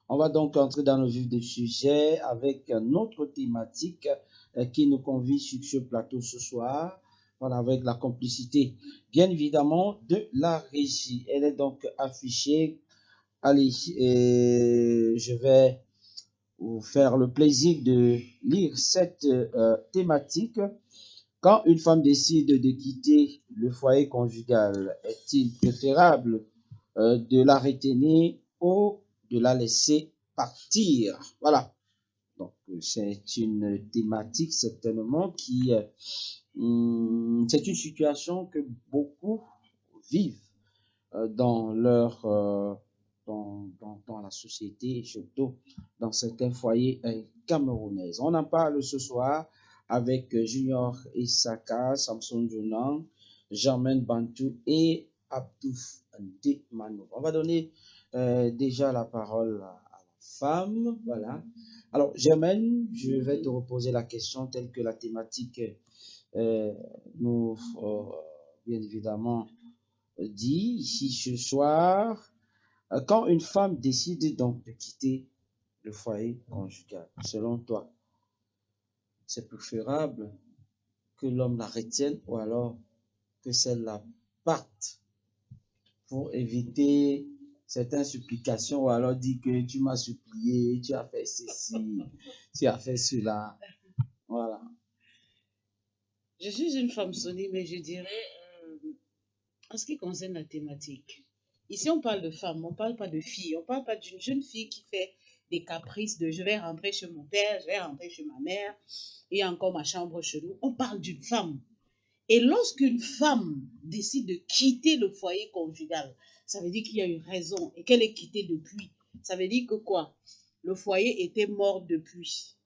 On va donc entrer dans le vif du sujet avec notre thématique qui nous convie sur ce plateau ce soir. Voilà, avec la complicité, bien évidemment, de la régie. Elle est donc affichée. Allez, je vais vous faire le plaisir de lire cette thématique. Quand une femme décide de quitter le foyer conjugal, est-il préférable de la retenir ou de la laisser partir? Voilà. Donc, c'est une thématique certainement qui, c'est une situation que beaucoup vivent dans leur, dans la société et surtout dans certains foyers camerounais. On en parle ce soir avec Junior Isaka, Samson Jounan, Germaine Bantou et Abdouf Demano. On va donner déjà la parole à la femme. Voilà. Alors, Germaine, je vais te reposer la question telle que la thématique nous, bien évidemment, dit ici ce soir. Quand une femme décide donc de quitter le foyer conjugal, selon toi, c'est préférable que l'homme la retienne ou alors que celle-là parte pour éviter certaines supplications ou alors dire que tu m'as supplié, tu as fait ceci, tu as fait cela. Voilà. Je suis une femme sonnée, mais je dirais, en ce qui concerne la thématique, ici on parle de femme, on ne parle pas de fille, on ne parle pas d'une jeune fille qui fait des caprices de je vais rentrer chez mon père, je vais rentrer chez ma mère, et encore ma chambre chez nous. On parle d'une femme. Et lorsqu'une femme décide de quitter le foyer conjugal, ça veut dire qu'il y a une raison et qu'elle est quittée depuis. Ça veut dire que quoi? Le foyer était mort depuis.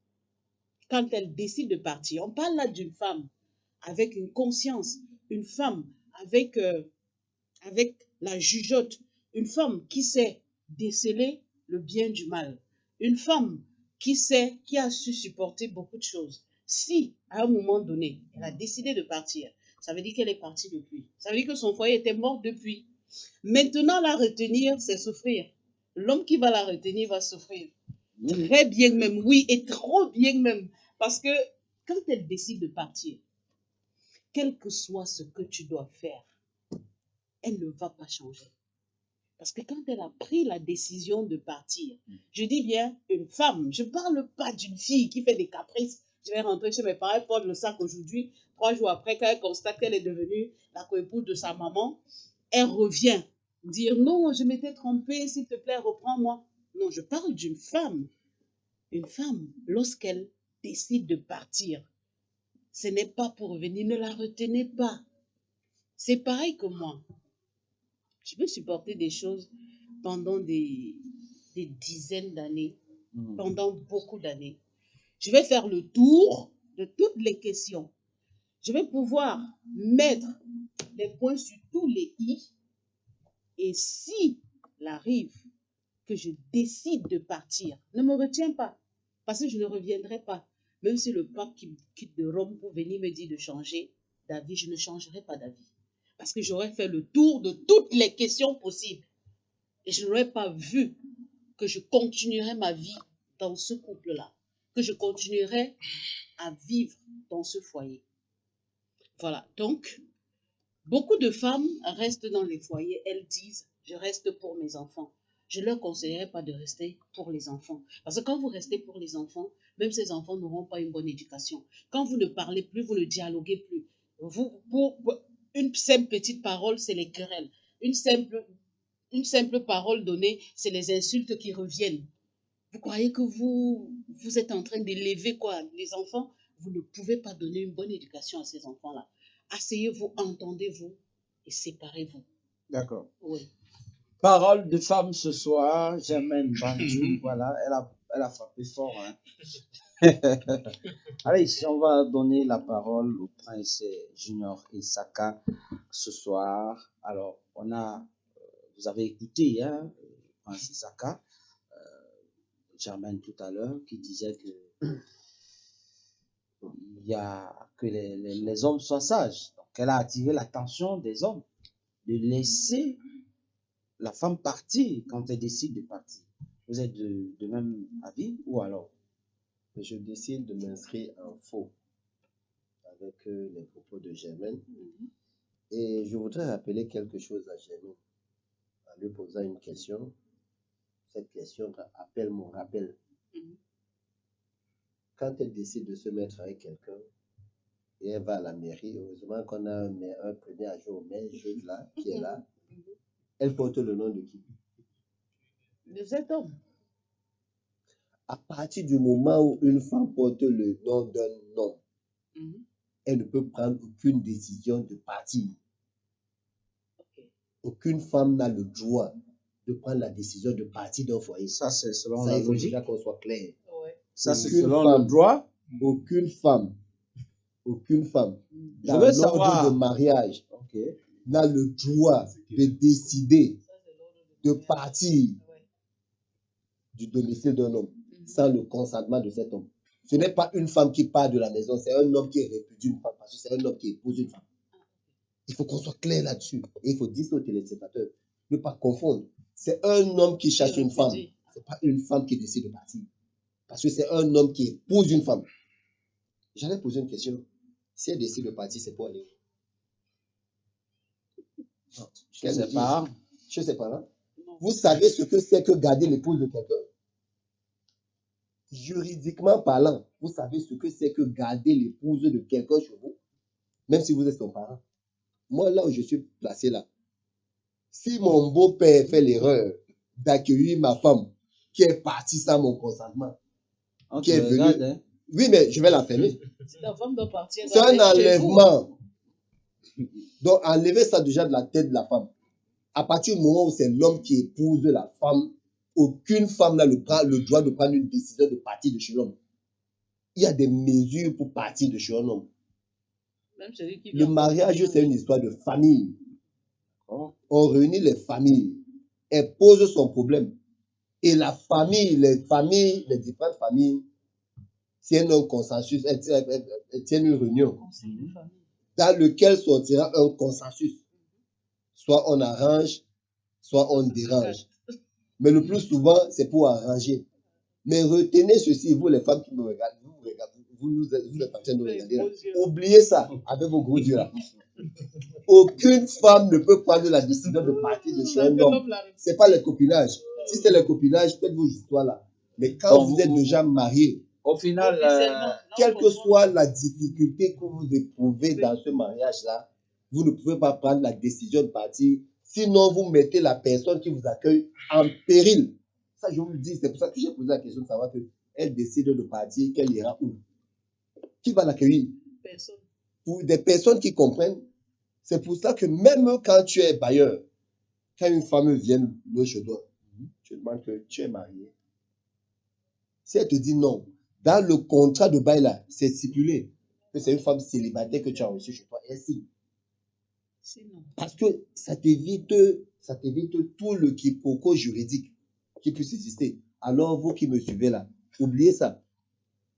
Quand elle décide de partir, on parle là d'une femme avec une conscience, une femme avec, avec la jugeote, une femme qui sait déceler le bien du mal, une femme qui a su supporter beaucoup de choses. Si, à un moment donné, elle a décidé de partir, ça veut dire qu'elle est partie depuis. Ça veut dire que son foyer était mort depuis. Maintenant, la retenir, c'est souffrir. L'homme qui va la retenir va souffrir. Très bien même, oui, et trop bien même. Parce que quand elle décide de partir, quel que soit ce que tu dois faire, elle ne va pas changer. Parce que quand elle a pris la décision de partir, je dis bien une femme, je ne parle pas d'une fille qui fait des caprices. Je vais rentrer chez mes parents, elle porte le sac aujourd'hui. 3 jours après, quand elle constate qu'elle est devenue la coépouse de sa maman, elle revient dire non, je m'étais trompée, s'il te plaît, reprends-moi. Non, je parle d'une femme. Une femme, lorsqu'elle décide de partir, ce n'est pas pour revenir, ne la retenez pas. C'est pareil que moi. Je peux supporter des choses pendant des dizaines d'années, pendant beaucoup d'années. Je vais faire le tour de toutes les questions. Je vais pouvoir mettre les points sur tous les i. Et si il arrive que je décide de partir, ne me retiens pas, parce que je ne reviendrai pas. Même si le pape qui quitte de Rome pour venir me dire de changer d'avis, je ne changerai pas d'avis. Parce que j'aurais fait le tour de toutes les questions possibles. Et je n'aurais pas vu que je continuerais ma vie dans ce couple-là, que je continuerais à vivre dans ce foyer. Voilà, donc, beaucoup de femmes restent dans les foyers, elles disent, je reste pour mes enfants. Je ne leur conseillerais pas de rester pour les enfants. Parce que quand vous restez pour les enfants, même ces enfants n'auront pas une bonne éducation. Quand vous ne parlez plus, vous ne dialoguez plus. Pour une simple petite parole, c'est les querelles. Une simple parole donnée, c'est les insultes qui reviennent. Vous croyez que vous êtes en train d'élever quoi? Les enfants, vous ne pouvez pas donner une bonne éducation à ces enfants-là. Asseyez-vous, entendez-vous et séparez-vous. D'accord. Oui. Parole de femme ce soir, Germaine Bantou. Voilà, elle a frappé fort. Hein. Allez, on va donner la parole au prince Junior Isaka ce soir. Alors, vous avez écouté, hein, le prince Isaka, Germaine tout à l'heure, qui disait que il y a que les hommes soient sages. Donc, elle a attiré l'attention des hommes de laisser la femme partir quand elle décide de partir. Vous êtes de même avis ou alors? Je décide de m'inscrire en faux avec les propos de Germaine. Et je voudrais rappeler quelque chose à Germaine en lui posant une question. Cette question appelle mon rappel. Quand elle décide de se mettre avec quelqu'un et elle va à la mairie, heureusement qu'on a un premier agent au maire jeune là, qui est là, elle porte le nom de qui? De cet homme. À partir du moment où une femme porte le nom d'un homme, elle ne peut prendre aucune décision de partir. Aucune femme n'a le droit de prendre la décision de partir d'un foyer. Ça, c'est selon Ça, la il faut logique. déjà qu'on soit clair. Ça, c'est Aucune selon femme, le droit. Aucune femme, Je dans veux l'ordre savoir. de mariage, Ok. n'a le droit de décider de partir du domicile d'un homme sans le consentement de cet homme. Ce n'est pas une femme qui part de la maison, c'est un homme qui répudie une femme, parce que c'est un homme qui épouse une femme. Il faut qu'on soit clair là-dessus. Et il faut dire aux téléspectateurs, ne pas confondre. C'est un homme qui cherche une femme. Ce n'est pas une femme qui décide de partir. Parce que c'est un homme qui épouse une femme. J'allais poser une question. Si elle décide de partir, c'est pour aller où? Je ne sais pas. Je ne sais pas. Hein? Vous savez ce que c'est que garder l'épouse de quelqu'un? Juridiquement parlant, vous savez ce que c'est que garder l'épouse de quelqu'un chez vous? Même si vous êtes son parent. Moi, là où je suis placé là, si mon beau-père fait l'erreur d'accueillir ma femme qui est partie sans mon consentement, qui est venue... Hein? Oui, mais je vais l'enfermer. Si ta femme doit partir, c'est un enlèvement. Donc, enlever ça déjà de la tête de la femme. À partir du moment où c'est l'homme qui épouse la femme, aucune femme n'a le droit de prendre une décision de partir de chez l'homme. Il y a des mesures pour partir de chez un homme. Même celui qui Le mariage, c'est une histoire de famille. On réunit les familles. Elle pose son problème. Et la famille, les différentes familles, tiennent un consensus, elles tiennent une réunion dans lequel sortira un consensus. Soit on arrange, soit on dérange. Mais le plus souvent, c'est pour arranger. Mais retenez ceci, vous les femmes qui me regardez, vous êtes en train de regarder là. Oubliez ça avec vos gros yeux là. Aucune femme ne peut prendre la décision de partir de chez un homme. Ce n'est pas le copinage. Si c'est le copinage, faites vos histoires là. Mais quand vous êtes déjà marié, au final, quelle que soit la difficulté que vous éprouvez dans ce mariage-là, vous ne pouvez pas prendre la décision de partir. Sinon, vous mettez la personne qui vous accueille en péril. Ça, je vous le dis, c'est pour ça que j'ai posé la question de savoir qu'elle décide de partir, qu'elle ira où? Qui va l'accueillir? Personne. Pour des personnes qui comprennent. C'est pour ça que même quand tu es bailleur, quand une femme vient louer chez toi, tu demandes que tu es marié. Si elle te dit non, dans le contrat de bail là, c'est stipulé que c'est une femme célibataire que tu as reçue chez toi. Et si. Parce que ça t'évite tout le quiproquo juridique qui puisse exister. Alors, vous qui me suivez là, oubliez ça.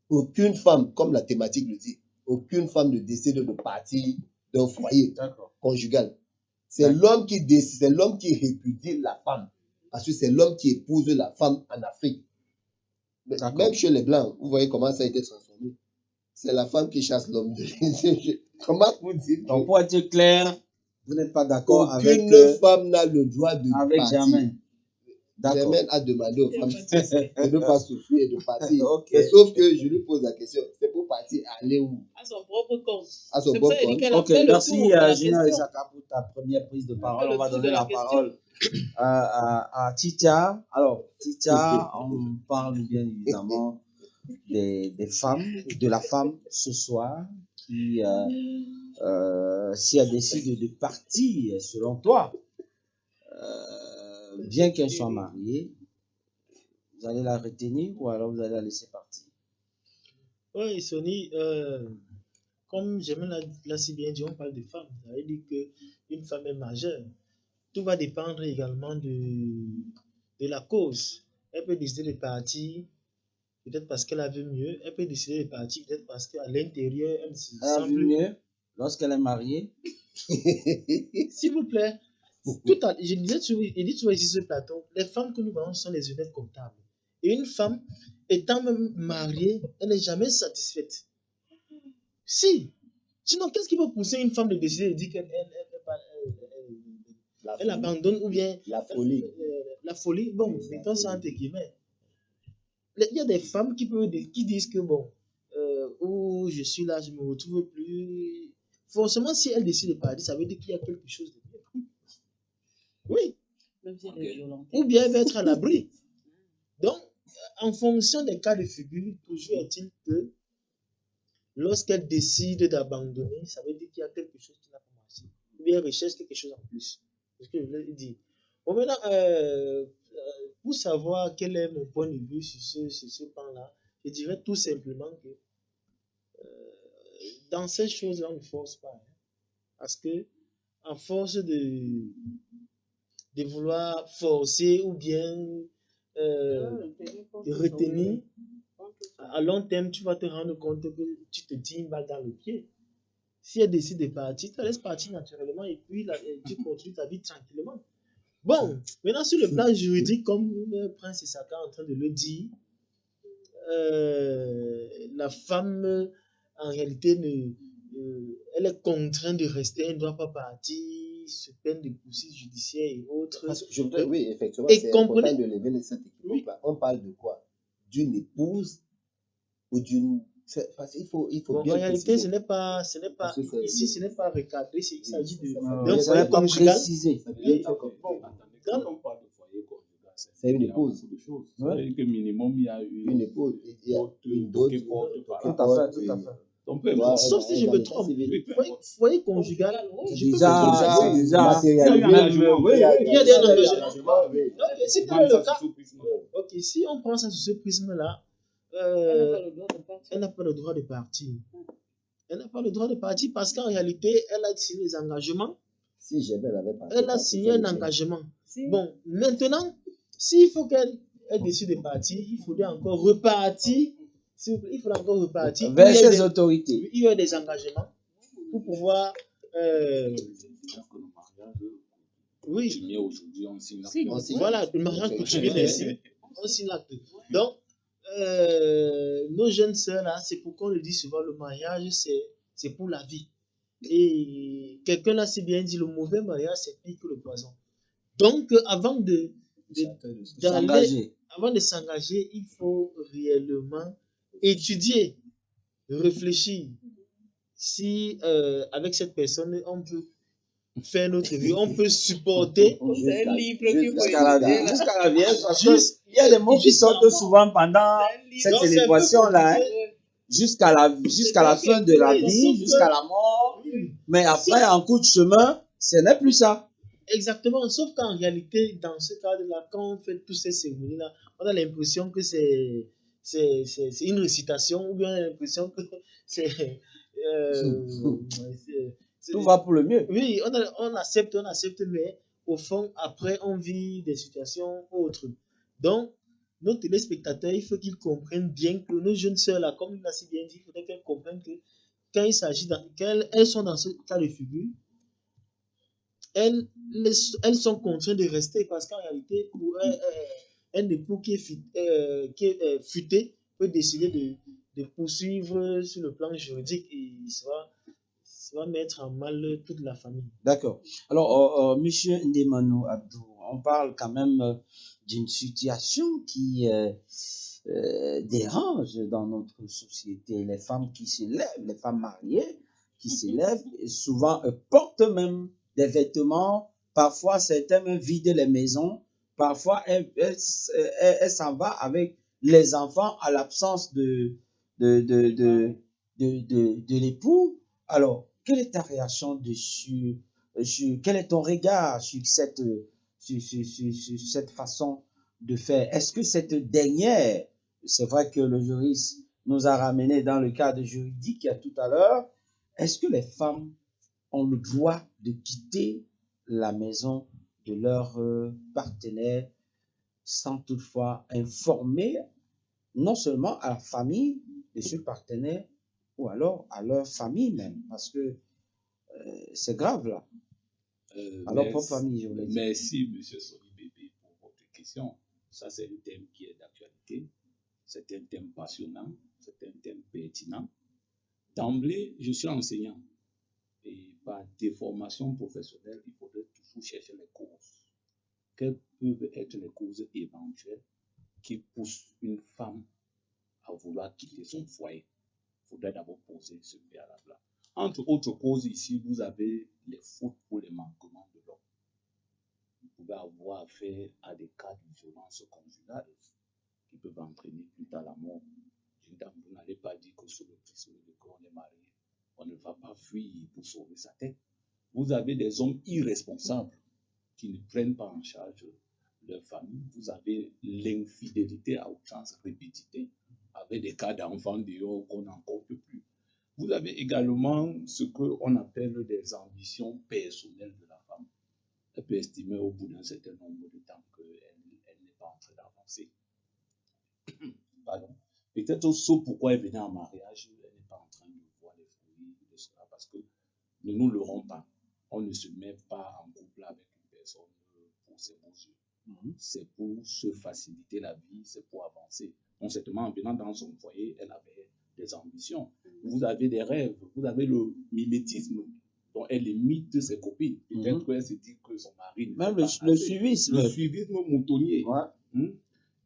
Aucune femme, comme la thématique le dit, aucune femme ne décide de partir d'un foyer conjugal. C'est l'homme qui décide, c'est l'homme qui répudie la femme. Parce que c'est l'homme qui épouse la femme en Afrique. Même chez les Blancs, vous voyez comment ça a été transformé. C'est la femme qui chasse l'homme. Comment vous dites? Donc, pour être clair, vous n'êtes pas d'accord avec... Aucune femme n'a le droit de avec partir. Germaine. Germaine a demandé aux femmes de ne pas souffrir et de partir. Okay. Sauf que je lui pose la question, c'est pour partir aller où? À son propre compte. À son propre compte. Ok, merci Gina Isaka pour ta première prise de parole. On va donner la parole à Titia. Alors, Titia, on parle bien évidemment des femmes, de la femme ce soir qui, si elle décide de partir, selon toi, bien qu'elle soit mariée, vous allez la retenir ou alors vous allez la laisser partir? Oui, Sonny, comme Germaine l'a si bien dit, on parle de femmes. Ça veut dire qu'une femme est majeure. Tout va dépendre également de la cause. Elle peut décider de partir, peut-être parce qu'elle a vu mieux. Elle peut décider de partir, peut-être parce qu'à l'intérieur, elle se sent mieux lorsqu'elle est mariée. S'il vous plaît. Je disais, il dit souvent ici sur ce plateau, les femmes que nous voyons sont les honnêtes comptables. Et une femme, étant même mariée, elle n'est jamais satisfaite. Si. Sinon, qu'est-ce qui peut pousser une femme de décider de dire qu'elle abandonne ou bien La folie. la folie? Bon, mettons ça entre guillemets. Il y a des femmes qui disent que bon, où je suis là, je ne me retrouve plus. Forcément, si elle décide de partir, ça veut dire qu'il y a quelque chose de mieux. Oui. Même si elle est violente. Ou bien elle va être à l'abri. Donc, en fonction des cas de figure, toujours est-il que lorsqu'elle décide d'abandonner, ça veut dire qu'il y a quelque chose qui n'a pas marché. Ou bien elle recherche quelque chose en plus. C'est ce que je voulais dire. Bon, maintenant, pour savoir quel est mon point de vue sur ce pan-là, je dirais tout simplement que dans ces choses-là, on ne force pas. Hein, parce que, à force de vouloir forcer ou bien de retenir, à long terme, tu vas te rendre compte que tu te tires une balle dans le pied. Si elle décide de partir, tu la laisses partir naturellement et puis tu continues ta vie tranquillement. Bon, maintenant sur le plan juridique, comme Prince Saka est en train de le dire, la femme, en réalité, elle est contrainte de rester, elle ne doit pas partir, se peine de poursuites judiciaires et autres. Oui, effectivement, Et c'est comprenez- important de lever cette équipe. Oui. On parle de quoi? D'une épouse ou d'une... Parce qu'il faut Bon, en bien réalité, préciser. ce n'est pas Parce que c'est- ici, ce n'est pas recadré, il s'agit de ça d'un veut Ça n'est foyer pas conjugal. précisé. Ça veut dire que- Bon, Quand on parle de foyer conjugal, C'est une il y a épouse. beaucoup de choses. Ouais. C'est-à-dire que minimum, il y a Une épouse, il y a porte, une donc, dot, porte par Tout là. à fait, tout à fait. On peut Voilà, sauf si je dans me l'état trompe. civil. Foyer conjugal, je peux Déjà, me tromper. déjà. matérialisé. engagement, Oui, oui, il y a des engagements. oui. Ok, si tel Prendre est ça le cas, sous ce prisme. ok, si on prend ça sous ce prisme-là, elle n'a pas le droit de partir. Elle n'a pas le droit de partir parce qu'en réalité, elle a signé des engagements. Si jamais elle avait parti, Elle a signé un engagement. Bon, maintenant, s'il faut qu'elle décide de partir, il faudrait encore repartir. S'il vous plaît, il faudrait encore repartir. Vers Il y a ses autorités. il y a des engagements pour pouvoir. Alors que le mariage Oui, coutumier aujourd'hui, on signe Si, l'acte. on signe. voilà, le mariage coutumier, merci. On signe l'acte. Donc, nos jeunes sœurs, là, c'est pourquoi on le dit souvent, le mariage, c'est pour la vie. Et quelqu'un l'a si bien dit, le mauvais mariage, c'est pire que le poison. Donc, avant S'engager. avant de s'engager, il faut réellement étudier, réfléchir. Si avec cette personne, on peut faire notre vie, on peut supporter. C'est un livre qu'il faut Jusqu'à la étudier, vie. là. Jusqu'à la vieillesse. Parce Juste- qu'il y a des mots qui sortent souvent pendant cette Donc, c'est un peu célébration-là. Hein, compliqué. jusqu'à la fin de la Oui, vie, sauf que- jusqu'à la mort. Oui. Mais après, en coup de chemin, ce n'est plus ça. Exactement, sauf qu'en réalité, dans ce cadre-là, quand on fait toutes ces cérémonies-là, on a l'impression que c'est une récitation, ou bien on a l'impression que c'est... c'est- Tout va pour le mieux. Oui, on accepte, mais au fond, après, on vit des situations autres. Donc, nos téléspectateurs, il faut qu'ils comprennent bien que nos jeunes sœurs-là, comme il l'a si bien dit, il faudrait qu'elles comprennent que quand il s'agit qu'elles sont dans ce cas de figure, elles sont contraintes de rester parce qu'en réalité, pour un époux qui est futé peut décider de poursuivre sur le plan juridique et ça va mettre en mal toute la famille. D'accord. Alors, Monsieur Ndemano Abdou, on parle quand même d'une situation qui dérange dans notre société. Les femmes qui se lèvent, les femmes mariées qui se lèvent, et souvent portent même des vêtements. Parfois, certaines même vident les maisons. Parfois, elles s'en vont avec les enfants à l'absence de l'époux. Alors, quelle est ta réaction dessus? Quel est ton regard sur cette façon de faire? Est-ce que cette dernière, c'est vrai que le juriste nous a ramené dans le cadre juridique tout à l'heure, est-ce que les femmes ont le droit de quitter la maison de leur partenaire sans toutefois informer non seulement à la famille de ce partenaire, ou alors à leur famille même, parce que c'est grave là. Alors, propre famille, je voulais dire. Merci, monsieur Soli Bébé, pour votre question. Ça, c'est un thème qui est d'actualité. C'est un thème passionnant. C'est un thème pertinent. D'emblée, je suis enseignant. Et par déformation professionnelle, il faudrait toujours chercher les causes. Quelles peuvent être les causes éventuelles qui poussent une femme à vouloir quitter son foyer? Il faudrait d'abord poser ce préalable-là. Entre autres causes, ici, vous avez les fautes ou les manquements de l'homme. Vous pouvez avoir affaire à des cas de violence conjugale qui peuvent entraîner plus tard la mort d'une dame. Vous n'allez pas dire que sous le prisme de qu'on est marié, on ne va pas fuir pour sauver sa tête. Vous avez des hommes irresponsables qui ne prennent pas en charge leur famille. Vous avez l'infidélité à outrance répétée, avec des cas d'enfants dehors qu'on n'en compte plus. Vous avez également ce qu'on appelle des ambitions personnelles de la femme. Elle peut estimer au bout d'un certain nombre de temps qu'elle n'est pas en train d'avancer. Pardon. Peut-être ce pourquoi elle venait en mariage, elle n'est pas en train de voir les fruits de cela, parce que ne nous leurrons pas. On ne se met pas en couple avec une personne pour ses beaux yeux. C'est pour se faciliter la vie, c'est pour avancer. Donc, certainement, en venant dans son foyer, elle avait des ambitions. Vous avez des rêves, vous avez le mimétisme dont elle imite ses copines. Peut-être qu'elle se dit que son mari ne Même fait pas le assez. suivisme. Le suivisme moutonnier. Ouais.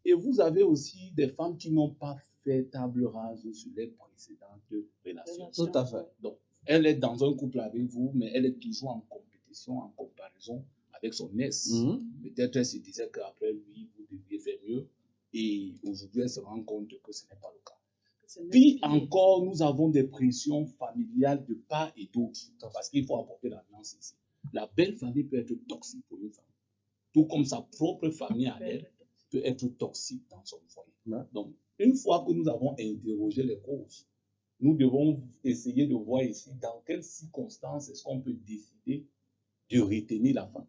Et vous avez aussi des femmes qui n'ont pas fait table rase sur les précédentes relations. Tout à fait. Donc, elle est dans un couple avec vous, mais elle est toujours en compétition, en comparaison avec son ex. Peut-être elle se disait qu'après lui, vous deviez faire mieux. Et aujourd'hui, elle se rend compte que ce n'est pas le cas. Puis encore, nous avons des pressions familiales de part et d'autre. Parce qu'il faut apporter la nuance ici. La belle famille peut être toxique pour une femme. Tout comme sa propre famille à elle peut être toxique dans son foyer. Donc, une fois que nous avons interrogé les causes, nous devons essayer de voir ici dans quelles circonstances est-ce qu'on peut décider de retenir la femme.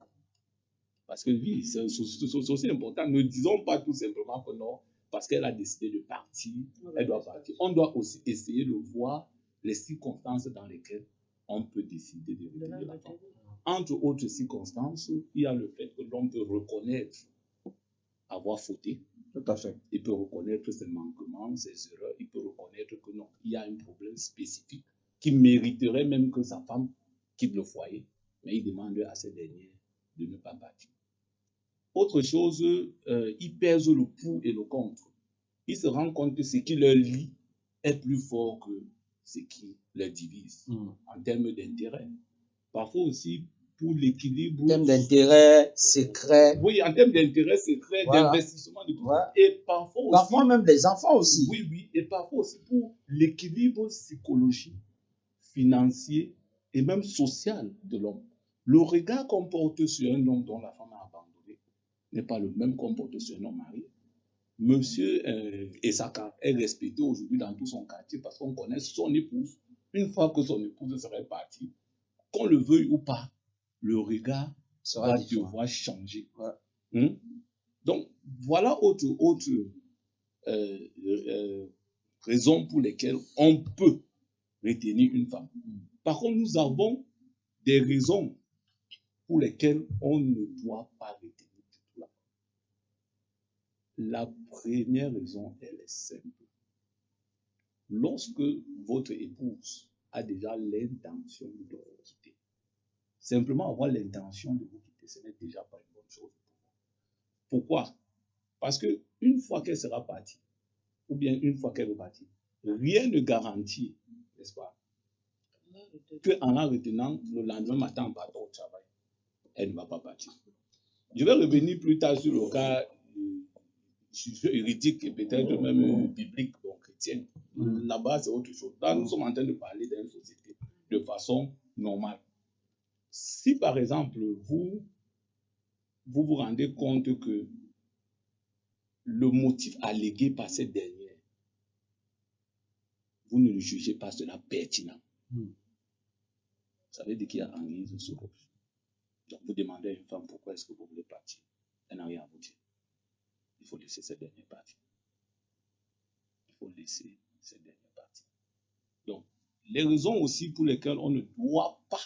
Parce que oui, c'est aussi important. Ne disons pas tout simplement que non, parce qu'elle a décidé de partir, elle doit partir. On doit aussi essayer de voir les circonstances dans lesquelles on peut décider de retenir la femme. Entre autres circonstances, il y a le fait que l'homme peut reconnaître avoir fauté. Tout à fait. Il peut reconnaître ses manquements, ses erreurs. Il peut reconnaître que non, il y a un problème spécifique qui mériterait même que sa femme quitte le foyer. Mais il demande à ces derniers de ne pas partir. Autre chose, il pèse le pour et le contre. Il se rend compte que ce qui leur lie est plus fort que ce qui les divise en termes d'intérêt. Parfois aussi, pour l'équilibre. En termes d'intérêt secret. Oui, en termes d'intérêt secret, Voilà. d'investissement, de tout. Voilà. Et parfois aussi. Parfois même des enfants aussi. Oui, oui. Et parfois aussi pour l'équilibre psychologique, financier et même social de l'homme. Le regard qu'on porte sur un homme dont la femme a abandonné n'est pas le même qu'on porte sur un homme marié. Monsieur Essaka est respecté aujourd'hui dans tout son quartier parce qu'on connaît son épouse. Une fois que son épouse serait partie, qu'on le veuille ou pas, le regard va devoir changer. Donc, voilà autre raison pour lesquelles on peut retenir une femme. Par contre, nous avons des raisons pour lesquelles on ne doit pas retenir toute la femme. La première raison, elle est simple. Lorsque votre épouse a déjà l'intention de vous quitter, simplement avoir l'intention de vous quitter, ce n'est déjà pas une bonne chose. Pourquoi? Parce que une fois qu'elle sera partie, ou bien une fois qu'elle est partie, rien ne garantit, n'est-ce pas, qu'en la retenant, le lendemain matin, en partant au travail, elle ne va pas partir. Je vais revenir plus tard sur le cas juridique et peut-être même biblique, donc chrétienne. Là-bas, c'est autre chose. Là, nous sommes en train de parler d'une société de façon normale. Si, par exemple, vous vous rendez compte que le motif allégué par cette dernière, vous ne le jugez pas cela pertinent. Ça veut dire qu'il y a anguille sous roche. Donc, vous demandez à une femme pourquoi est-ce que vous voulez partir. Elle n'a rien à vous dire. Il faut laisser cette dernière partie. Il faut laisser cette dernière partie. Donc, les raisons aussi pour lesquelles on ne doit pas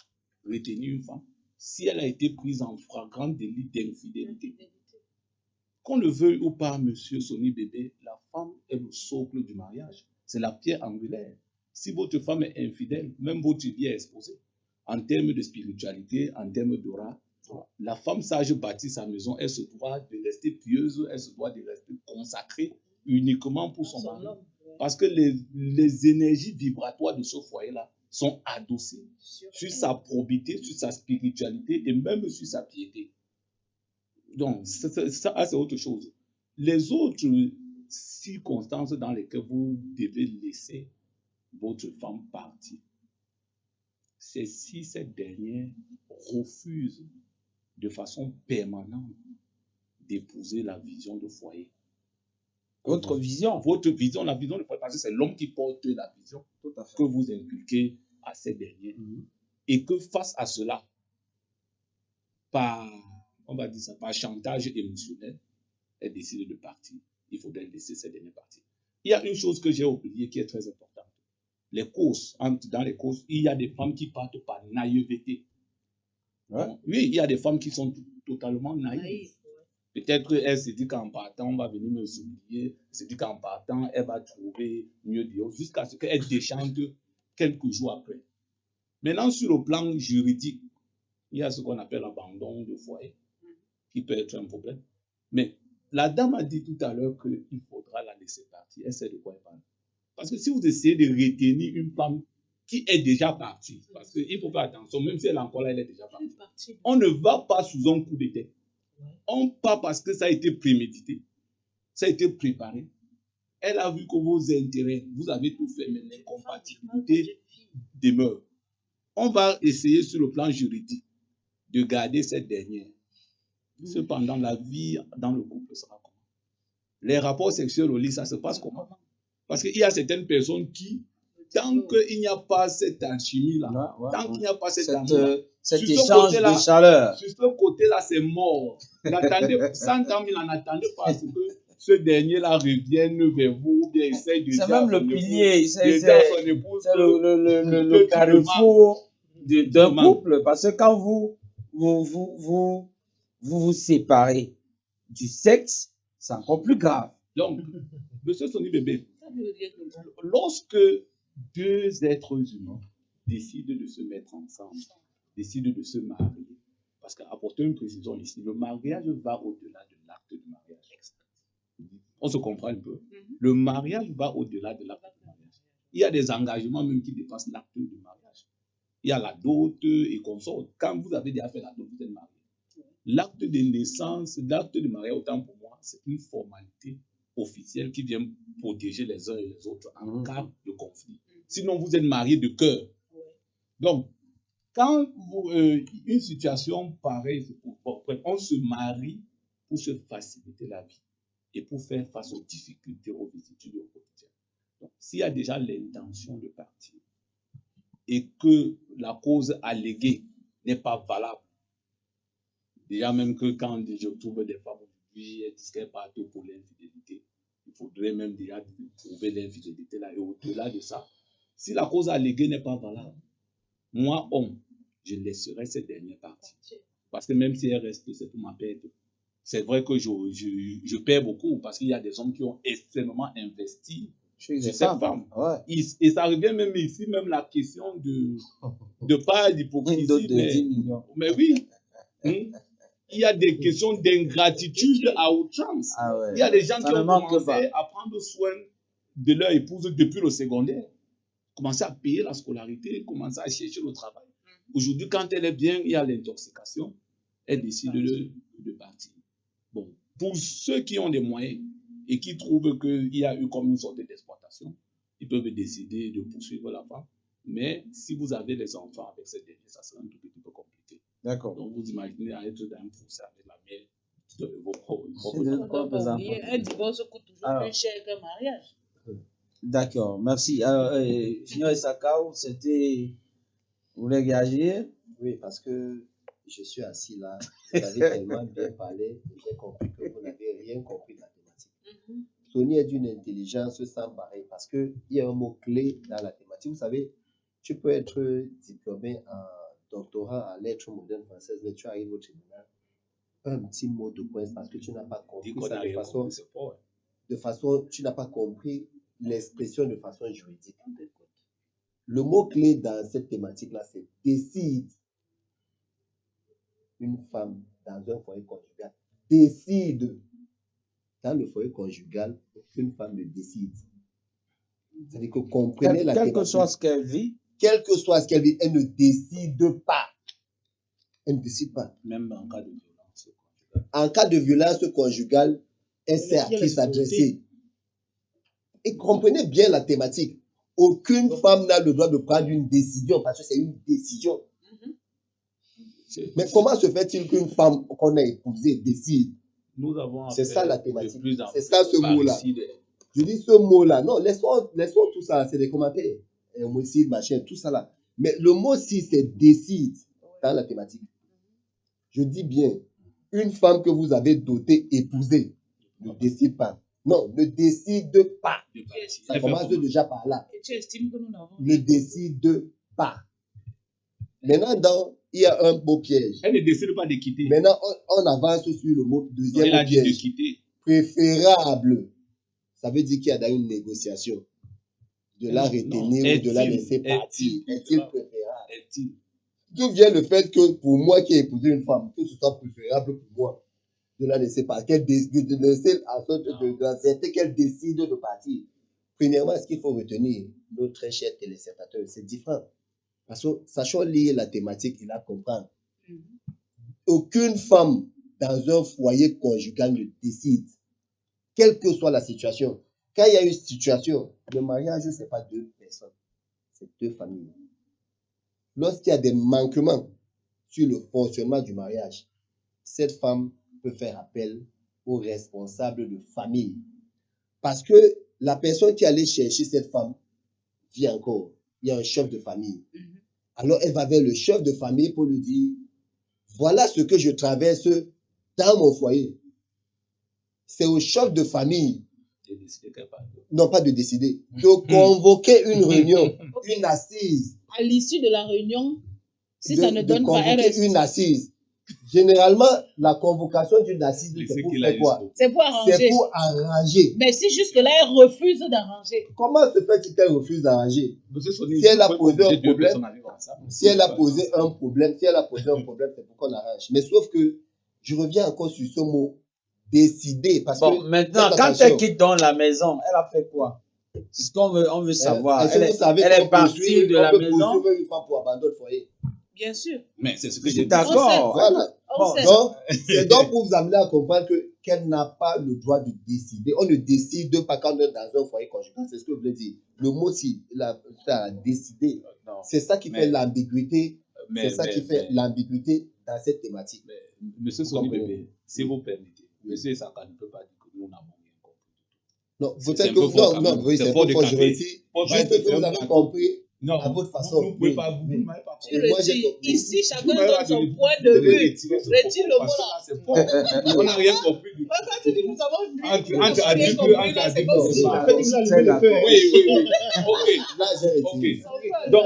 retenir une femme, si elle a été prise en flagrant délit d'infidélité. Qu'on le veuille ou pas, monsieur Sony Bébé, la femme est le socle du mariage. C'est la pierre angulaire. Si votre femme est infidèle, même votre vie est exposée. En termes de spiritualité, en termes d'aura, la femme sage bâtit sa maison, elle se doit de rester pieuse, elle se doit de rester consacrée uniquement pour son mari. Parce que les énergies vibratoires de ce foyer-là sont adossées sur sa probité, sur sa spiritualité et même sur sa piété. Donc, ça, c'est autre chose. Les autres circonstances dans lesquelles vous devez laisser votre femme partir, c'est si cette dernière refuse de façon permanente d'épouser la vision de foyer. Votre vision. Votre vision, la vision de foyer, parce que c'est l'homme qui porte la vision que vous inculquez à cette dernière. Et que face à cela, on va dire ça, par chantage émotionnel, elle décide de partir. Il faudrait laisser cette dernière partir. Il y a une chose que j'ai oubliée qui est très importante. Les causes, dans les causes, il y a des femmes qui partent par naïveté. Ouais. Oui, il y a des femmes qui sont totalement naïves. Peut-être qu'elle se dit qu'en partant, on va venir me oublier. Elle se dit qu'en partant, elle va trouver mieux Dieu, jusqu'à ce qu'elle déchante quelques jours après. Maintenant, sur le plan juridique, il y a ce qu'on appelle l'abandon de foyer, qui peut être un problème. Mais la dame a dit tout à l'heure qu'il faudra la laisser partir. Elle sait de quoi elle parle. Parce que si vous essayez de retenir une femme qui est déjà partie, parce qu'il faut faire attention, même si elle est encore là, elle est déjà partie. On ne va pas sous un coup de tête. On part parce que ça a été prémédité, ça a été préparé. Elle a vu que vos intérêts, vous avez tout fait, mais l'incompatibilité demeure. On va essayer sur le plan juridique de garder cette dernière. Cependant, la vie dans le couple sera comment? Les rapports sexuels au lit, ça se passe comment? Parce qu'il y a certaines personnes qui, tant qu'il n'y a pas cette alchimie-là, tant qu'il n'y a pas cet amour, cet échange de chaleur. Sur ce côté-là, c'est mort. 100 ans, il n'en attendez pas à ce que ce dernier-là revienne vers vous, ou bien essaye de dire. C'est même le pilier, c'est le carrefour d'un couple. Parce que quand vous séparez du sexe, c'est encore plus grave. Donc, monsieur Sony Bébé, lorsque deux êtres humains décident de se mettre ensemble, décident de se marier, parce qu'apporter une précision ici, le mariage va au-delà de l'acte du mariage. On se comprend un peu. Le mariage va au-delà de l'acte du mariage. Il y a des engagements même qui dépassent l'acte du mariage. Il y a la dot et consorts. Quand vous avez déjà fait la dot, vous êtes marié. L'acte de naissance, l'acte de mariage, autant pour moi, c'est une formalité officielle qui vient protéger les uns et les autres en cas de conflit. Sinon, vous êtes mariés de cœur. Donc, quand une situation pareille se pose, on se marie pour se faciliter la vie et pour faire face aux difficultés, aux vicissitudes au quotidien. Donc, s'il y a déjà l'intention de partir et que la cause alléguée n'est pas valable, déjà même que quand je trouve des femmes aujourd'hui, elles disent qu'elles partent pour l'infidélité, il faudrait même déjà trouver l'infidélité là. Et au-delà de ça, si la cause alléguée n'est pas valable, moi, homme, je laisserai cette dernière partie. Parce que même si elle reste, c'est pour ma perte. C'est vrai que je perds beaucoup parce qu'il y a des hommes qui ont extrêmement investi sur cette femme. Ouais. Et ça revient même ici, même la question de pas d'hypocrisie. Mais oui. Il y a des questions d'ingratitude à outrance. Ah ouais. Il y a des gens qui ont commencé à prendre soin de leur épouse depuis le secondaire. Commencer à payer la scolarité, commencer à chercher le travail. Aujourd'hui, quand elle est bien, il y a l'intoxication. Elle décide de partir. Bon, pour ceux qui ont des moyens et qui trouvent qu'il y a eu comme une sorte d'exploitation, ils peuvent décider de poursuivre la femme. Mais si vous avez des enfants avec cette dernière, ça sera un tout petit peu compliqué. D'accord. Donc, vous imaginez à être dans un procès avec la mère de vos propres enfants. Un divorce coûte toujours plus cher qu'un mariage. D'accord, merci. Junior Isakao, c'était... Vous voulez réagir? Oui, parce que je suis assis là, vous avez tellement bien parlé, j'ai compris que vous n'avez rien compris de la thématique. Sony est d'une intelligence sans pareil, parce qu'il y a un mot-clé dans la thématique. Vous savez, tu peux être diplômé en doctorat en lettres modernes françaises, mais tu arrives au tribunal, un petit mot de coince parce que tu n'as pas compris Dit qu'on ça a de rien façon, compris, c'est pas vrai. tu n'as pas compris l'expression de façon juridique. Le mot-clé dans cette thématique-là, c'est décide. Une femme dans un foyer conjugal décide. Dans le foyer conjugal, aucune femme ne décide. C'est-à-dire que comprenez la Quel que thématique. soit ce qu'elle vit, Quel que soit ce qu'elle vit, elle ne décide pas. Elle ne décide pas. Même en cas de violence. En cas de violence conjugale, elle Mais sait à qui a qui la s'adresser. Et comprenez bien la thématique. Aucune femme n'a le droit de prendre une décision parce que c'est une décision. Mais comment se fait-il qu'une femme qu'on a épousée décide? Nous avons C'est ça affaire la de thématique. plus en C'est plus ça ce mot-là. parricides. Je dis ce mot-là. Non, laissons tout ça. C'est des commentaires. Homicide, machin, tout ça là. Mais le mot si, c'est décide dans la thématique. Je dis bien, une femme que vous avez dotée, épousée, ne décide pas. Non, ne décide pas. Ça commence déjà par là. Et tu estimes que nous n'avons Ne décide pas. Maintenant, il y a un beau piège. Elle ne décide pas de quitter. Maintenant, on avance sur le mot Non, deuxième elle a dit de piège. quitter. Préférable. Ça veut dire qu'il y a dans une négociation de la retenir ou de la laisser partir. Est-il préférable? Est-il? D'où vient le fait que pour moi qui ai épousé une femme, que ce soit préférable pour moi de la laisser partir, de laisser en sorte d'accepter qu'elle décide de partir. Premièrement, ce qu'il faut retenir, nos très chers téléspectateurs, c'est différent. Parce que sachons lire la thématique et la comprendre. Aucune femme dans un foyer conjugal ne décide, quelle que soit la situation. Quand il y a une situation, le mariage, ce n'est pas deux personnes, c'est deux familles. Lorsqu'il y a des manquements sur le fonctionnement du mariage, cette femme peut faire appel au responsable de famille. Parce que la personne qui allait chercher cette femme vit encore. Il y a un chef de famille. Alors elle va vers le chef de famille pour lui dire, voilà ce que je traverse dans mon foyer. C'est au chef de famille, De décider qu'elle part. non pas de décider, de convoquer une réunion, une assise. à l'issue de la réunion, si de, ça ne de donne pas, elle convoquer reste. une assise. Généralement, la convocation d'une assise, C'est c'est pour qu'il a faire quoi? eu. C'est pour C'est arranger. pour arranger. Mais si jusque-là, elle refuse d'arranger. Comment se fait-il qu'elle refuse d'arranger? Monsieur Sonny, Si elle a vous posé pouvez un obliger deux problème, personnes à vivre ensemble. Si elle a posé un problème, c'est pour qu'on arrange. Mais sauf que, je reviens encore sur ce mot, décider, parce bon, que... maintenant, faites quand attention. elle quitte dans la maison, elle a fait quoi? C'est ce qu'on veut savoir. Est-ce que vous savez elle qu'on est partie poursuit- de on la peut maison. poursuivre une femme pour abandon de foyer? Bien sûr. Mais c'est ce que Je j'ai suis dit. d'accord. Voilà. On Bon, sait. Donc, c'est donc pour vous amener à comprendre qu'elle n'a pas le droit de décider. On ne décide pas quand on est dans un foyer conjugal. C'est ce que je voulais dire. Le mot si, ça a décidé. Non. C'est ça qui Mais- fait l'ambiguïté. Mais- C'est ça qui mais- fait mais- l'ambiguïté dans cette thématique. mais, Monsieur Sonny comprenez. Bébé, si vous permettez, Monsieur Saka ne peut pas dire que nous n'avons rien compris. Non, C'est peut-être un que peu fort quand non, même. oui, C'est c'est fort pas de fort, je café. retire. Faut pas Juste être que vous un avez peu- compris Non, à votre façon. Vous ne pouvez Oui, pas, vous oui. ne m'avez pas Tu compris. Moi, j'ai retires. compris. Ici, chacun Vous m'avez donne pas son donné- point de vue. Retire le parce que mot là. là, c'est fort. On n'a rien compris du tout. Quand tu dis nous avons vu, Entre- nous entre avons rien adultes, compris, entre là, c'est adultes, comme si. c'est Ah, Après, il a levé le feu. Oui, oui, oui. Ok. Là, j'ai Ok. retiré. Donc,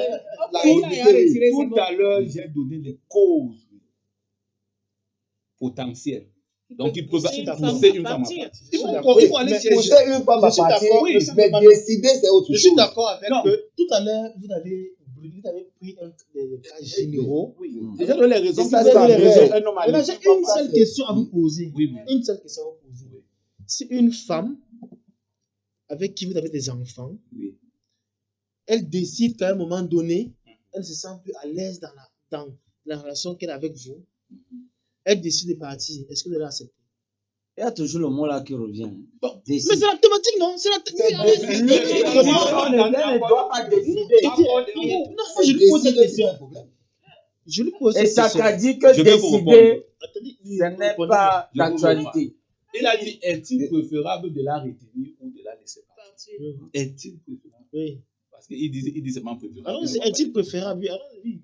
la tout à l'heure, j'ai donné les causes potentielles. Donc, il peut pousser une femme à partir. Il faut aller Mais chercher. pousser une femme à Je suis partir, d'accord, mais mais c'est pas- décider, c'est autre Je chose. suis d'accord avec Non. que tout à l'heure, vous avez pris des cas généraux. Oui. Déjà donné les raisons. Et ça, Vous avez c'est les vrai. raisons. Un homme a Maintenant, les- j'ai une seule question à vous poser. Oui, oui. Une seule question à vous poser. Si une femme avec qui vous avez des enfants, Oui. elle décide qu'à un moment donné, elle se sent plus à l'aise dans la relation qu'elle a avec vous, elle décide de partir. Est-ce que vous allez accepter? Il y a toujours le mot là qui revient. Bon. Mais c'est la thématique, non? C'est la thématique. Elle ne doit pas décider. Non, moi, je lui pose cette question. Je lui pose Et cette ça question. qu'a dit que Je vais vous décider, répondre. Attendez, ce n'est pas Je vous d'actualité. Il a dit, est-il préférable de la retenir ou de la laisser partir? Partir. Est-il préférable? Oui. Parce qu'il dit seulement préférable. Alors, est-il préférable? Oui, alors, oui.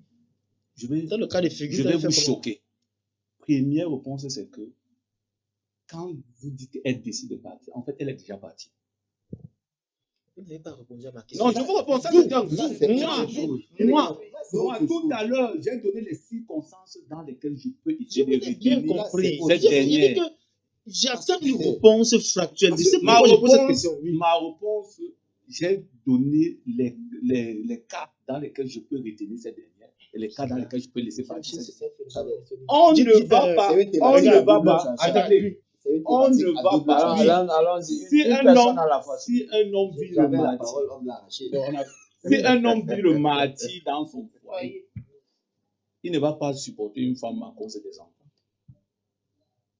Je vais, Dans le cas de figure, je vous vais allez vous faire comment? choquer. Première réponse, c'est que quand vous dites qu'elle décide de partir, en fait, elle est déjà partie. Vous n'avez pas répondu à ma question. Non, je vous réponds ça, c'est dingue. Là, c'est Moi, autre chose. moi, Moi, tout à l'heure, j'ai donné les circonstances dans lesquelles je peux Je vous ai bien retenir compris. cette J'ai dit dernière. que j'attends une réponse factuelle. Je sais Ma pourquoi je pose cette réponse, question. Oui. j'ai donné les cas dans lesquels je peux retenir cette dernière et les cas dans lesquels je peux laisser partir cette dernière. On Dis- ne va pas, c'est une on ne thématique va à double pas, tranchant. attendez, C'est une on thématique ne à va double pas, tranchant. Allons-y, si une un personne homme, à la fois. si un homme vit le J'avais la martyr, parole, on me l'a arraché. si un homme vit le martyr dans son foyer, il ne va pas supporter une femme à cause des enfants.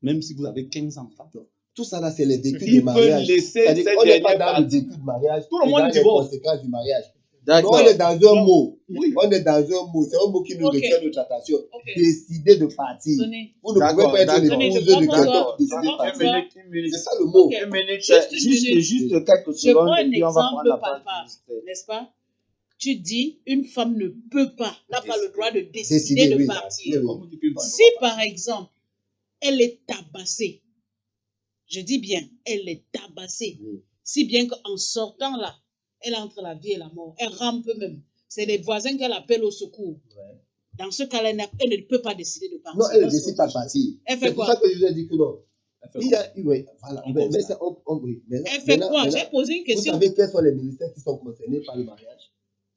Même si vous avez 15 enfants. Tout ça là, c'est les vécus Il du peut mariage. laisser C'est-à-dire cette qu'on n'est pas dernière dans le partie. vécu du mariage, Tout le et monde dans les divorce. conséquences du mariage. Mais D'accord. on est dans un mot. Oui. On est dans un mot. C'est un mot qui nous Ok. retient notre attention. Ok. Décider de partir. Sonné. Vous ne pouvez D'accord, pas être d'accord. Tenez, je l'épouse de prends quelqu'un toi. qui décide de D'accord. partir. Une minute. C'est ça le mot. Ok. Une minute, Juste une minute. juste quelques Je secondes, prends et un puis on va prendre exemple la parole. palpable, n'est-ce pas? Tu dis, une femme ne peut pas, n'a pas le droit de décider Décider, de oui. partir. Oui, oui. Comme on dit qu'une femme Si ne va pas. par exemple, elle est tabassée, je dis bien, elle est tabassée, Oui. si bien qu'en sortant là, elle est entre la vie et la mort, elle rampe même. C'est les voisins qu'elle appelle au secours. Dans ce cas-là, elle ne peut pas décider de partir. Non, elle ne décide pas de partir. Elle fait C'est pour quoi? ça que je vous ai dit que non. Elle fait Il y a, oui, voilà. On Mais constate. c'est- oui. Maintenant- Elle fait quoi? maintenant- J'ai posé une Vous question. savez quels sont les ministères qui sont concernés par le mariage?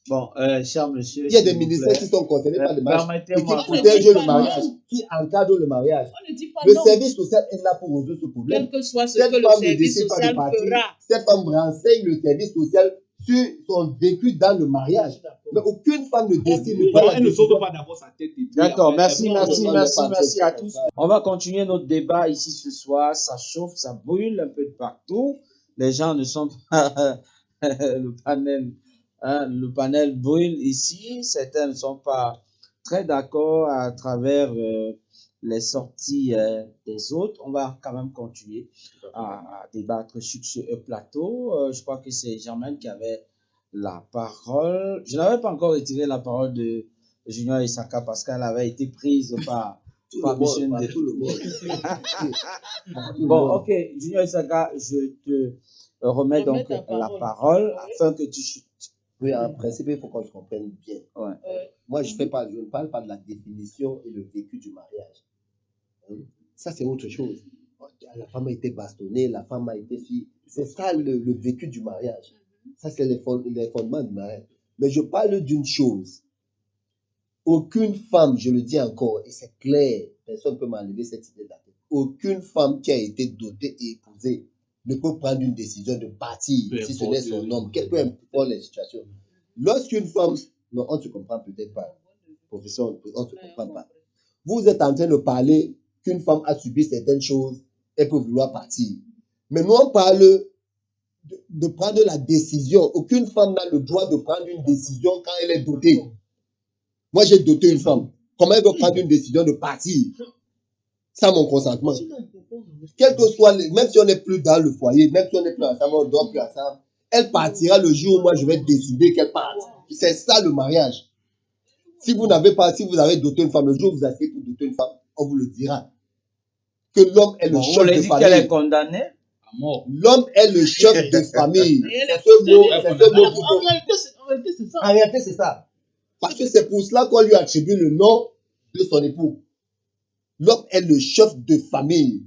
Bon, cher monsieur. Il y a des s'il vous ministères plaît. qui sont concernés par le mariage et qui Permettez-moi. On ne protègent dit le pas mariage, non. qui encadrent le mariage. On ne dit pas Le non. service social est là pour résoudre ce problème. Quel que soit ce Cette que le femme ne service décide pas de social partir. fera. Cette femme renseigne le service social sur son vécu dans le mariage. Mais aucune femme ne décide de Non, prendre la elle ne décision. saute pas d'abord sa tête. et puis D'accord, après, merci, elle non, merci, non, merci, non, merci non, à non, tous. non. On va continuer notre débat ici ce soir. Ça chauffe, ça brûle un peu de partout. Les gens ne sont pas le panel brûle ici. Certains ne sont pas très d'accord à travers les sorties des autres. On va quand même continuer à débattre sur ce plateau. Je crois que c'est Germaine qui avait la parole. Je n'avais pas encore retiré la parole de Junior Isaka parce qu'elle avait été prise par Tout Par le monde, Michel par de- tout le monde. Par tout le Bon, monde. ok, Junior Isaka, je te remets Remets donc ta la parole. parole Oui. afin que tu chutes. Oui, en principe, il faut qu'on se comprenne bien. Ouais. Moi, je ne parle pas de la définition et le vécu du mariage. Hein? Ça, c'est autre chose. La femme a été bastonnée, la femme a été si. C'est ça le vécu du mariage. Ça, c'est les fondements du mariage. Mais je parle d'une chose. Aucune femme, je le dis encore, et c'est clair, personne ne peut m'enlever cette idée de la tête. Aucune femme qui a été dotée et épousée ne peut prendre une décision de partir Peu si ce importe n'est son le- homme, quelle peu importe les situations. Lorsqu'une femme, non, on ne se comprend peut-être pas, professeur, on ne se comprend pas. Vous êtes en train de parler qu'une femme a subi certaines choses, elle peut vouloir partir. Mais nous, on parle de prendre la décision. Aucune femme n'a le droit de prendre une décision quand elle est dotée. Moi, j'ai doté une femme. Comment elle veut prendre une décision de partir sans mon consentement? Quel que soit, même si on n'est plus dans le foyer, même si on n'est plus ensemble, on ne dort plus ensemble, elle partira le jour où moi je vais décider qu'elle parte. C'est ça le mariage. Si vous avez doté une femme, le jour où vous asseyez pour doter une femme, on vous le dira. Que l'homme est le Bon, on chef voulait de dire qu'elle est famille. condamnée. à mort. L'homme est le chef de famille. Et elle C'est est ce mot, condamnée. c'est ce mot qu'il faut. En réalité, c'est ça. En réalité, c'est ça. Parce que c'est pour cela qu'on lui attribue le nom de son époux. L'homme est le chef de famille.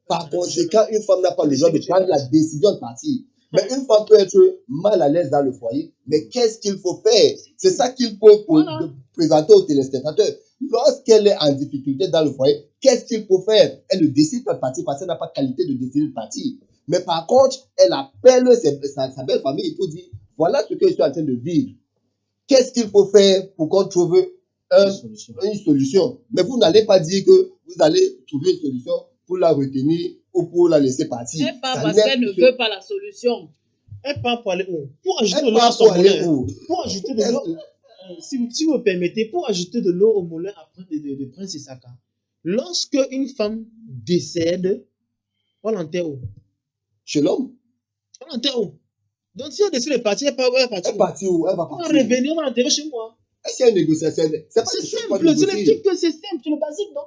Par conséquent, une femme n'a pas le droit de prendre la décision de partir. Mais une femme peut être mal à l'aise dans le foyer. Mais qu'est-ce qu'il faut faire? C'est ça qu'il faut Voilà. présenter aux téléspectateurs. Lorsqu'elle est en difficulté dans le foyer, qu'est-ce qu'il faut faire? Elle ne décide pas de partir parce qu'elle n'a pas de qualité de décider de partir. Mais par contre, elle appelle sa belle famille pour dire, voilà ce que je suis en train de vivre. Qu'est-ce qu'il faut faire pour qu'on trouve une solution? Mais vous n'allez pas dire que vous allez trouver une solution pour la retenir ou pour la laisser partir. Elle part Ça parce n'est qu'elle ne que- veut pas la solution. Elle part pour aller où? Pour ajouter Elle de l'eau à part son pour aller moulin. où? Pour ajouter de l'eau. Si vous me permettez, pour ajouter de l'eau au moulin après de Prince Isaka, lorsque une femme décède, on l'enterre où? Chez l'homme. On l'enterre où? Donc si on décide de partir, elle part où? Elle Elle part où? partit où? Elle va On va partir. revenir, on va l'enterrer chez moi. Est-ce qu'il y a une négociation? C'est pas C'est quelque chose qu'on simple, c'est le négocie. truc que c'est simple, c'est le basique, non?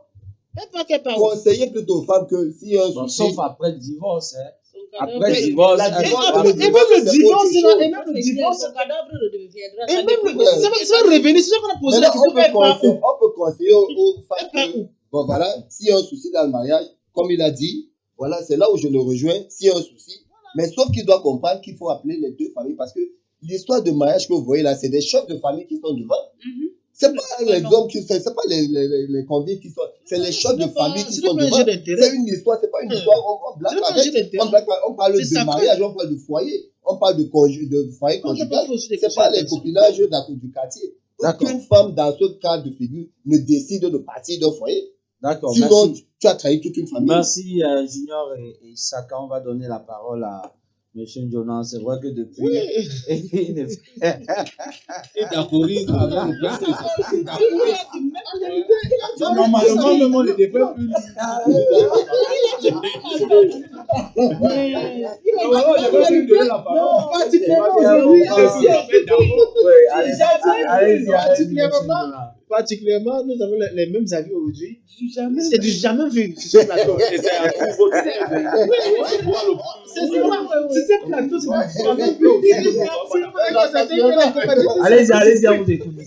Elle part qu'elle part où? Conseillez plutôt aux femmes que si un Bon, souci, sauf après le divorce. Hein. Son Après cadavre. divorce, La elle- divorce, voilà. le Et même divorce, le c'est divorce, autre là, chose. et même le divorce, Son cadavre redeviendra. et Ça même dépend de ça va revenir. C'est ça qu'on a posé la Maintenant, question. Elle part où? on peut conseiller aux femmes Elle part que, où? bon voilà, s'il y a un souci dans le mariage, comme il a dit, voilà, c'est là où je le rejoins, s'il y a un souci. Mais sauf qu'il doit comprendre qu'il faut appeler les deux familles parce que l'histoire de mariage que vous voyez là, c'est des chefs de famille qui sont devant. Mhm. C'est pas les hommes qui c'est pas les convives qui sont, c'est les chefs de C'est pas- famille qui ce sont n'est pas un devant. jeu d'intérêt. C'est une histoire, c'est pas une histoire, on blague C'est pas un avec, jeu d'intérêt. on parle C'est de sacré. mariage, on parle de foyer, on parle de foyer On ne peut conjugal. pas poser des C'est questions pas à les personne. copinages du quartier. D'accord. Aucune femme dans ce cas de figure ne décide de partir d'un foyer. D'accord, Sinon, merci. tu as trahi toute une famille. Merci Junior et Saka. On va donner la parole à M. Jonas. C'est vrai que depuis. Oui. il ne fait- Et d'accorder avec le peuple. Normalement, même on ne devrait plus. Particulièrement, nous avons les mêmes avis aujourd'hui. C'est du jamais vu sur ce plateau. C'est ça, c'est ce plateau, c'est pas du jamais vu. Allez-y, on vous écoute. Donc,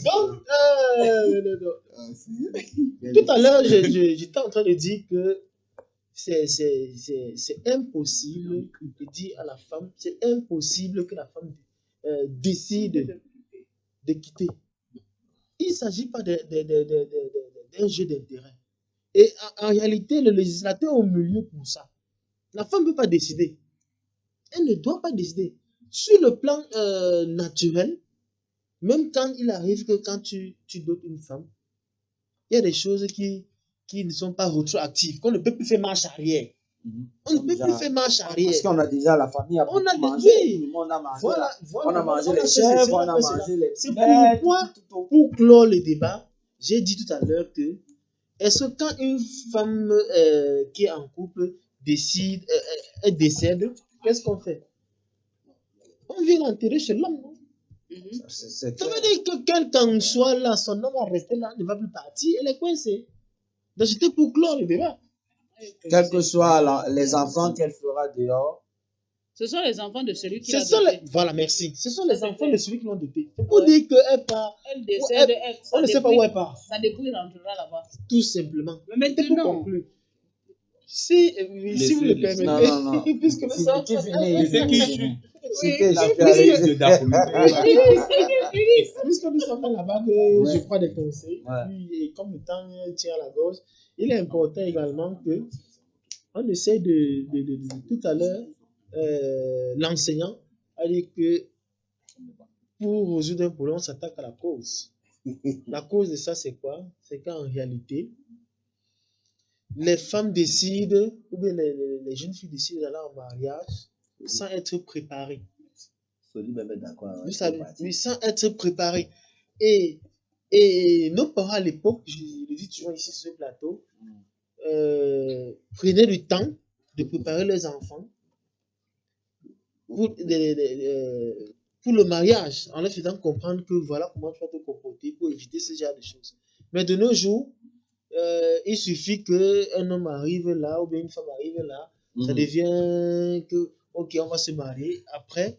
tout à l'heure, j'étais en train de dire que c'est impossible de dire à la femme, c'est impossible que la femme décide de quitter. Il ne s'agit pas d'un jeu d'intérêt. Et en réalité, le législateur est au milieu pour ça. La femme ne peut pas décider. Elle ne doit pas décider. Sur le plan naturel, même quand il arrive que quand tu dotes une femme, il y a des choses qui ne sont pas rétroactives, qu'on ne peut plus faire marche arrière. On ne peut plus faire marche arrière. Parce qu'on a déjà la famille à On a mangé. oui. Tout le monde a mangé. Voilà, On a mangé on les fait chèvres, ceci, on on a fait cela. mangé les C'est bêtes, pourquoi, tout. pour clore le débat, j'ai dit tout à l'heure que est-ce que quand une femme qui est en couple décide, elle décède, qu'est-ce qu'on fait? On vient l'enterrer chez l'homme. Non? C'est Ça clair. veut dire que quel qu'en soit là, son homme va rester là, ne va plus partir, elle est coincée. Donc c'était pour clore le débat. Quels que soient les enfants qu'elle fera dehors, Ce sont les enfants de celui qui l'a Ce sont doté. Voilà, merci. Ce sont les enfants de celui qui l'ont doté. C'est pour dire qu'elle part. Elle décède, On ne sait pas où elle part. sa dépouille rentrera là-bas. Tout simplement. Mais C'est pour maintenant, conclure. Si vous le permettez, non. puisque nous sommes. Qui finit, Puisque nous sommes là-bas, je crois des conseils. Ouais. Et comme le temps tient à la gorge, il est important également que on essaie tout à l'heure, l'enseignant a dit que pour résoudre un problème, on s'attaque à la cause. La cause de ça, c'est quoi? C'est qu'en réalité, les femmes décident, ou bien les jeunes filles décident d'aller en mariage sans être préparées. Vous savez, oui, sans être préparées. Et nos parents à l'époque, je le dis toujours ici sur ce plateau, prenaient du temps de préparer leurs enfants pour le mariage, en leur faisant comprendre que voilà comment tu vas te comporter pour éviter ce genre de choses. Mais de nos jours, il suffit qu'un homme arrive là, ou bien une femme arrive là, ça devient que, ok, on va se marier. Après,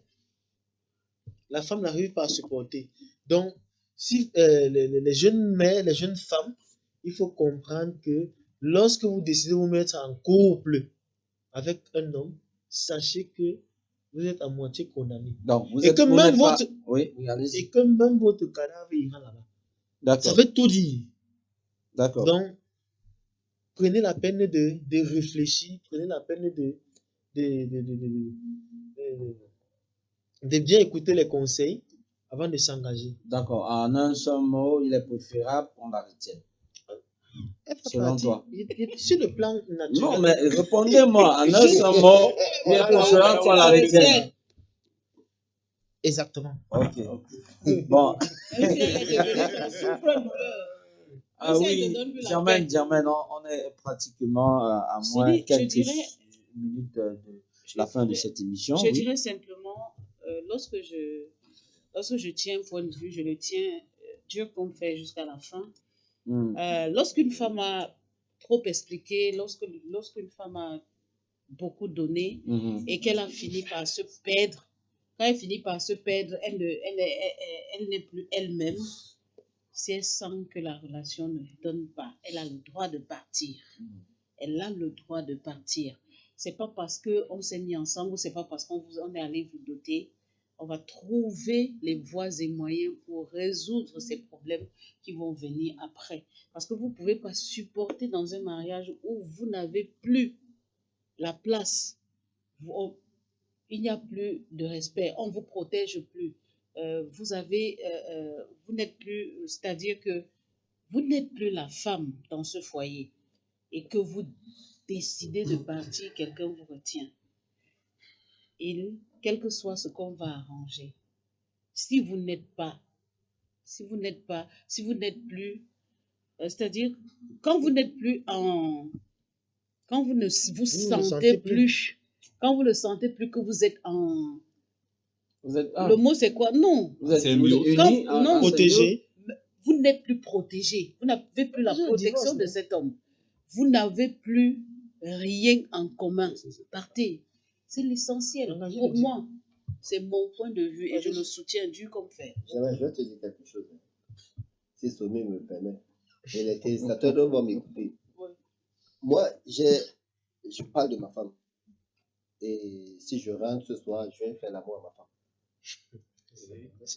la femme n'arrive pas à se porter. Donc, si les jeunes mères, les jeunes femmes, il faut comprendre que lorsque vous décidez de vous mettre en couple avec un homme, sachez que vous êtes à moitié condamné. Donc, Et que même votre cadavre ira là-bas. Ça D'accord. veut tout dire. D'accord. Donc, prenez la peine de réfléchir, prenez la peine de bien écouter les conseils avant de s'engager. D'accord. En un seul mot, il est préférable qu'on la retienne. Selon toi. Sur le plan naturel. Non, mais répondez-moi. En un seul mot, il est préférable qu'on la retienne. Exactement. Ok. Bon. même si elle est devenue souffre-douleur. Ah oui, Germaine, on est pratiquement à moins quelques minutes de la fin de cette émission. Je dirais simplement, lorsque je tiens un point de vue, je le tiens dur comme fait jusqu'à la fin. Lorsqu'une femme a trop expliqué, lorsqu'une femme a beaucoup donné Mhm. et qu'elle a fini par se perdre. Quand elle finit par se perdre, elle n'est plus elle-même. Si elle sent que la relation ne lui donne pas, elle a le droit de partir. Elle a le droit de partir. C'est pas parce qu'on s'est mis ensemble ou c'est pas parce qu'on est allé vous doter. On va trouver les voies et moyens pour résoudre ces problèmes qui vont venir après. Parce que vous ne pouvez pas supporter dans un mariage où vous n'avez plus la place. Il n'y a plus de respect. On ne vous protège plus. Vous n'êtes plus, c'est-à-dire que vous n'êtes plus la femme dans ce foyer et que vous décidez de partir, quelqu'un vous retient. Quel que soit ce qu'on va arranger, si vous n'êtes plus, c'est-à-dire quand vous n'êtes plus quand vous ne vous sentez plus, quand vous ne sentez plus que vous êtes en, Vous êtes le mot c'est quoi? Non. Vous êtes Symbiose. unis, Non. Protégé. Vous n'êtes plus protégé. Vous n'avez plus la protection de cet homme. Vous n'avez plus rien en commun. Partez. C'est l'essentiel. Pour moi, c'est mon point de vue et je le soutiens dur comme fer. Je vais te dire quelque chose. Si Somi me permet. Et les téléspectateurs vont m'écouter. Oui. Moi, je parle de ma femme. Et si je rentre ce soir, je vais faire l'amour à ma femme.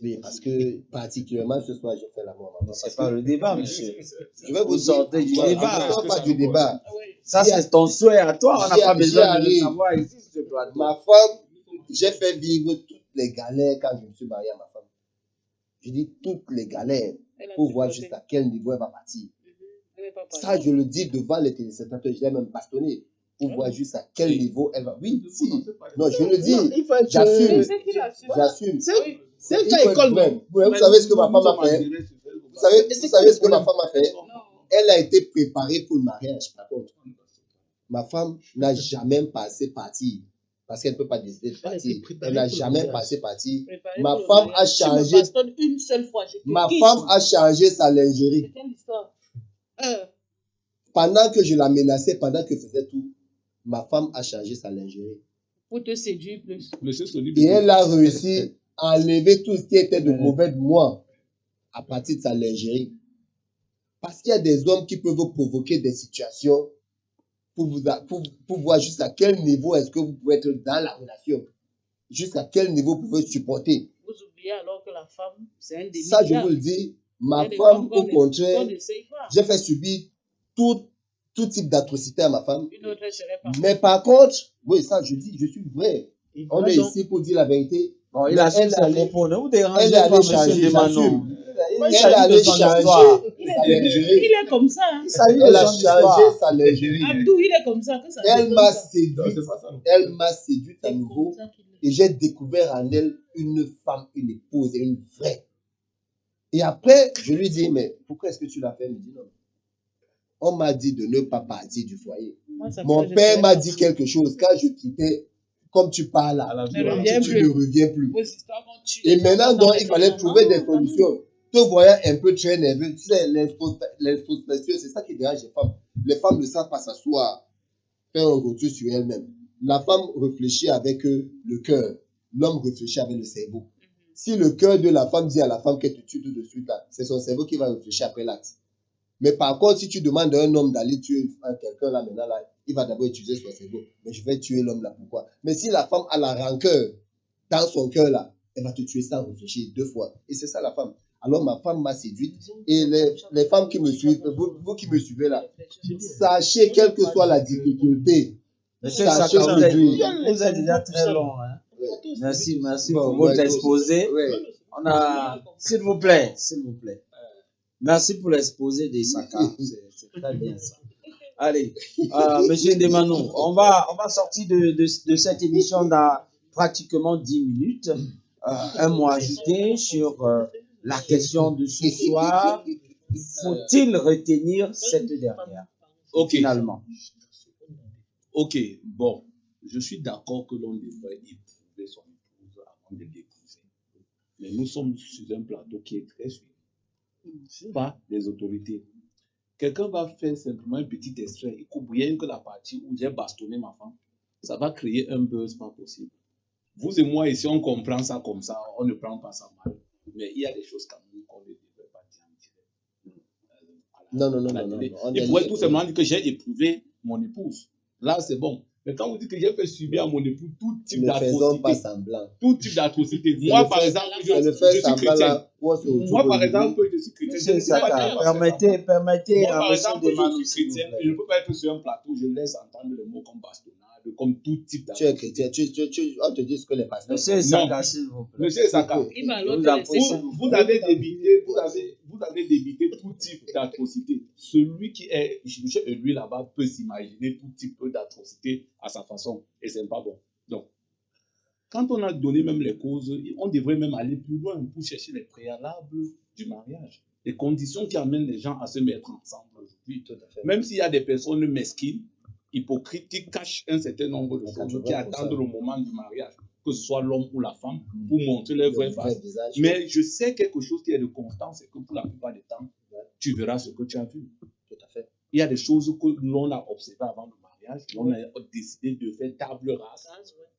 Oui, parce que particulièrement ce soir, je fais l'amour à ma femme. C'est pas le débat, monsieur. Je vais vous Vous dire, sortez du moi, débat. je ne sors pas du débat. Oui. Ça, c'est ton souhait à toi. On n'a pas besoin de le savoir ici sur ce plateau. Ma femme, j'ai fait vivre toutes les galères quand je me suis marié à ma femme. Je dis toutes les galères pour voir jusqu'à quel niveau elle va partir. Ça, je le dis devant les téléspectateurs, je l'ai même bastonné pour voir jusqu'à quel niveau elle va. Oui, si. Non, je le dis. J'assume. J'assume. C'est une école même. Vous savez ce que ma femme a fait? Vous savez ce que ma femme a fait? Elle a été préparée pour le mariage, par contre. Ma femme n'a jamais passé partie. Parce qu'elle ne peut pas décider de partir. Elle n'a jamais passé partie. Ma femme a changé. Une seule fois. Ma femme a changé sa lingerie. C'est quelle histoire? Pendant que je la menaçais, pendant que je faisais tout, ma femme a changé sa lingerie. Pour te séduire plus. Monsieur Sony, Et elle a réussi à enlever tout ce qui était de mauvais de moi à partir de sa lingerie. Parce qu'il y a des hommes qui peuvent provoquer des situations pour voir jusqu'à quel niveau est-ce que vous pouvez être dans la relation. Jusqu'à quel niveau vous pouvez supporter. Vous oubliez alors que la femme, c'est un des Ça, je vous le dis, ma femme, au contraire, j'ai fait subir tout type d'atrocité à ma femme. Une autre serait pas. Mais par contre, oui, ça, je dis, je suis vrai. On est ici pour dire la vérité. Bon, il a su ses propos. Ne vous dérangez Elle est pas, allée monsieur changer, Demano. j'assume. Il Elle est s'agit de allée son changer histoire. sa lingerie. Il est comme ça. Hein. Il s'agit de Elle a son changé histoire. sa lingerie. Abdou, il est comme ça. Que ça Elle donne m'a ça. séduite. c'est pas ça. Elle m'a séduite à C'est nouveau. comme ça qu'il est. Et j'ai découvert en elle une femme, une épouse et une vraie. Et après, je lui dis, mais pourquoi est-ce que tu l'as fait? Elle me dit non. On m'a dit de ne pas partir du foyer. Moi, ça Mon fait, je père serais m'a pas. dit quelque chose. Quand je quittais, comme tu parles là, À la Ne vie, reviens tu plus. ne reviens plus. Vos histoires vont tuer Et les maintenant, enfants dans donc, les il fallait maisons. trouver des Non, non, non. solutions. Te voyant un peu très nerveux, tu sais, l'introspection, c'est ça qui dérange les femmes. Les femmes ne savent pas s'asseoir, faire un retour sur elles-mêmes. La femme réfléchit avec le cœur. L'homme réfléchit avec le cerveau. Si le cœur de la femme dit à la femme qu'elle te tue tout de suite, là, c'est son cerveau qui va réfléchir après l'acte. Mais par contre, si tu demandes à un homme d'aller tuer quelqu'un là, maintenant, là, il va d'abord utiliser son cerveau. Mais je vais tuer l'homme là, pourquoi? Mais si la femme a la rancœur dans son cœur là, elle va te tuer sans réfléchir 2 fois. Et c'est ça la femme. Alors ma femme m'a séduite. Et les femmes qui me suivent, vous qui me suivez là, sachez, quelle que soit la difficulté, Monsieur sachez Saka, aujourd'hui. vous êtes déjà très long. Hein. Ouais. Merci Bon, pour votre ouais, exposé. Ouais. On a, s'il vous plaît. Merci pour l'exposé des Saka. C'est très bien ça. Allez, monsieur Demano, on va sortir de cette émission dans pratiquement 10 minutes. Un mot ajouté sur la question de ce soir. Faut-il retenir cette dernière, Ok. finalement? Ok, bon, je suis d'accord que l'on devrait éprouver son épouse avant de l'épouser. Mais nous sommes sur un plateau qui est très suivi, pas des autorités. Quelqu'un va faire simplement un petit extrait, il coupe rien que la partie où j'ai bastonné ma femme. ça va créer un buzz pas possible. Vous et moi, ici, on comprend ça comme ça, on ne prend pas ça mal. Mais il y a des choses quand même qu'on ne devrait pas dire en direct. Non. Il pourrait tout simplement dire que j'ai éprouvé mon épouse. Là, c'est bon. Mais quand vous dites que j'ai fait subir à mon époux tout type Ne faisons d'atrocité, pas semblant. tout type d'atrocité. Moi, par exemple, je suis chrétien. Moi, par exemple, je suis chrétien. Monsieur Saka, permettez Moi, à par monsieur exemple, de je Manu, suis s'il vous chrétien. plaît. Je ne peux pas être sur un plateau, je laisse entendre les mots comme bastonnade, comme tout type Tu es d'atrocité. chrétien, on te dit ce que les pasteurs Monsieur Saka, s'il vous plaît. Monsieur Saka, Il va Vous l'autre appréciez. laisser. vous avez débité tout type d'atrocité. Celui qui est juge et lui là-bas peut s'imaginer tout type d'atrocité à sa façon. Et ce n'est pas bon. Donc, quand on a donné même les causes, on devrait même aller plus loin pour chercher les préalables du mariage. Les conditions qui amènent les gens à se mettre ensemble aujourd'hui. Même s'il y a des personnes mesquines, hypocrites, qui cachent un certain nombre de choses, qui attendent le moment du mariage, que ce soit l'homme ou la femme, pour montrer leur vraie face. visage. Mais je sais quelque chose qui est de constant, c'est que pour la plupart des temps, tu verras ce que tu as vu. Tout à fait. Il y a des choses que l'on a observées avant le mariage, on a décidé de faire table rase,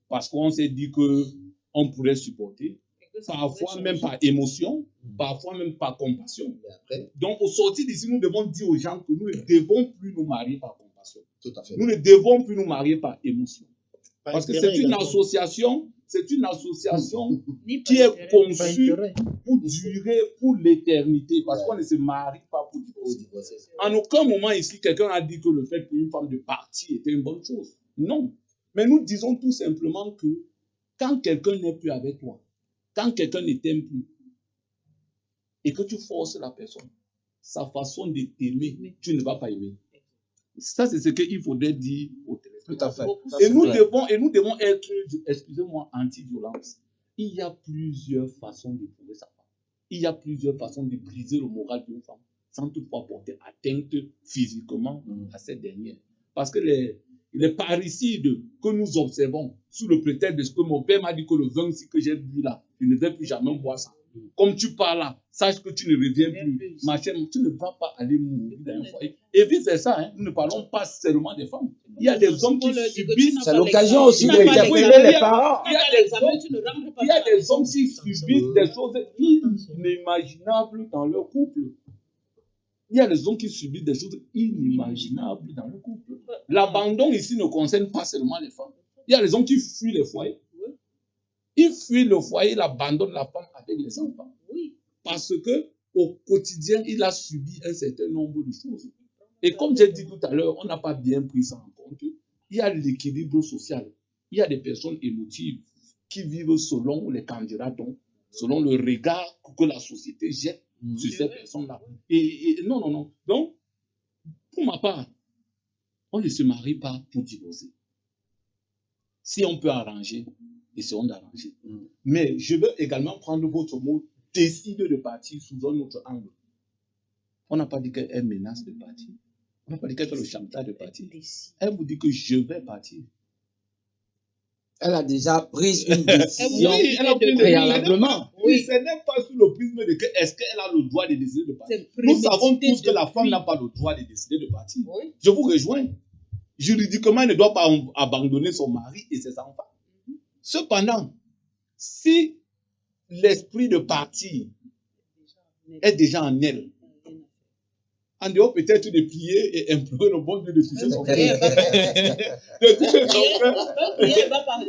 parce qu'on s'est dit qu'on pourrait supporter, parfois même par émotion, parfois même par compassion. Mais après, Donc, au sortir d'ici, nous devons dire aux gens que nous ne devons plus nous marier par compassion. tout à fait. Nous ne devons plus nous marier par émotion. Par Parce que intérêt c'est une également. association Ni qui par est intérêt. Par conçue intérêt. pour durer pour l'éternité. Parce qu'on ne se marie pas pour Au divorcer. divorcer. En aucun moment ici, quelqu'un a dit que le fait pour une femme de partir était une bonne chose. Non. Mais nous disons tout simplement que quand quelqu'un n'est plus avec toi, quand quelqu'un ne t'aime plus, et que tu forces la personne, sa façon de t'aimer, tu ne vas pas aimer. Ça, c'est ce qu'il faudrait dire au téléphone. Tout à fait. Beaucoup Ça, Et c'est nous vrai. devons être, excusez-moi, anti-violence. Il y a plusieurs façons de trouver sa femme. Il y a plusieurs façons de briser le moral d'une femme sans toutefois porter atteinte physiquement à cette dernière. Parce que les parricides que nous observons sous le prétexte de ce que mon père m'a dit que le vin que j'ai bu là, je ne vais plus jamais boire ça. Comme tu parles là, sache que tu ne reviens plus. Ma chère, tu ne vas pas aller mourir dans un foyer. Et vice versa, hein, nous ne parlons pas seulement des femmes. Il y a des hommes qui subissent. C'est l'occasion aussi d'interpeller les parents. Il y a des hommes qui subissent des choses inimaginables dans leur couple. Il y a des hommes qui subissent des choses inimaginables dans leur couple. L'abandon ici ne concerne pas seulement les femmes. Il y a des hommes qui fuient les foyers. Ils fuient le foyer, ils abandonnent la femme avec les enfants. Oui. Parce que au quotidien, il a subi un certain nombre de choses. Et comme j'ai dit tout à l'heure, on n'a pas bien pris ça en compte. Il y a l'équilibre social. Il y a des personnes émotives qui vivent selon les candidats, donc, selon le regard que la société jette sur ces personnes-là. Et non. Donc, pour ma part, on ne se marie pas pour divorcer. Si on peut arranger, essayons d'arranger. Mais je veux également prendre votre mot, décide de partir sous un autre angle. On n'a pas dit qu'elle menace de partir. On n'a pas dit qu'elle fait le chantage de partir. Elle vous dit que je vais partir. Elle a déjà pris une décision Oui, elle a pris préalablement. Oui, ce n'est pas sous le prisme de que est-ce qu'elle a le droit de décider de partir. Nous savons tous que la femme n'a pas le droit de décider de partir. Oui. Je vous rejoins. Juridiquement, elle ne doit pas abandonner son mari et ses enfants. Cependant, si l'esprit de partir est déjà en elle, en dehors peut-être de prier et implorer le bon Dieu de toucher son cœur. De toucher son cœur.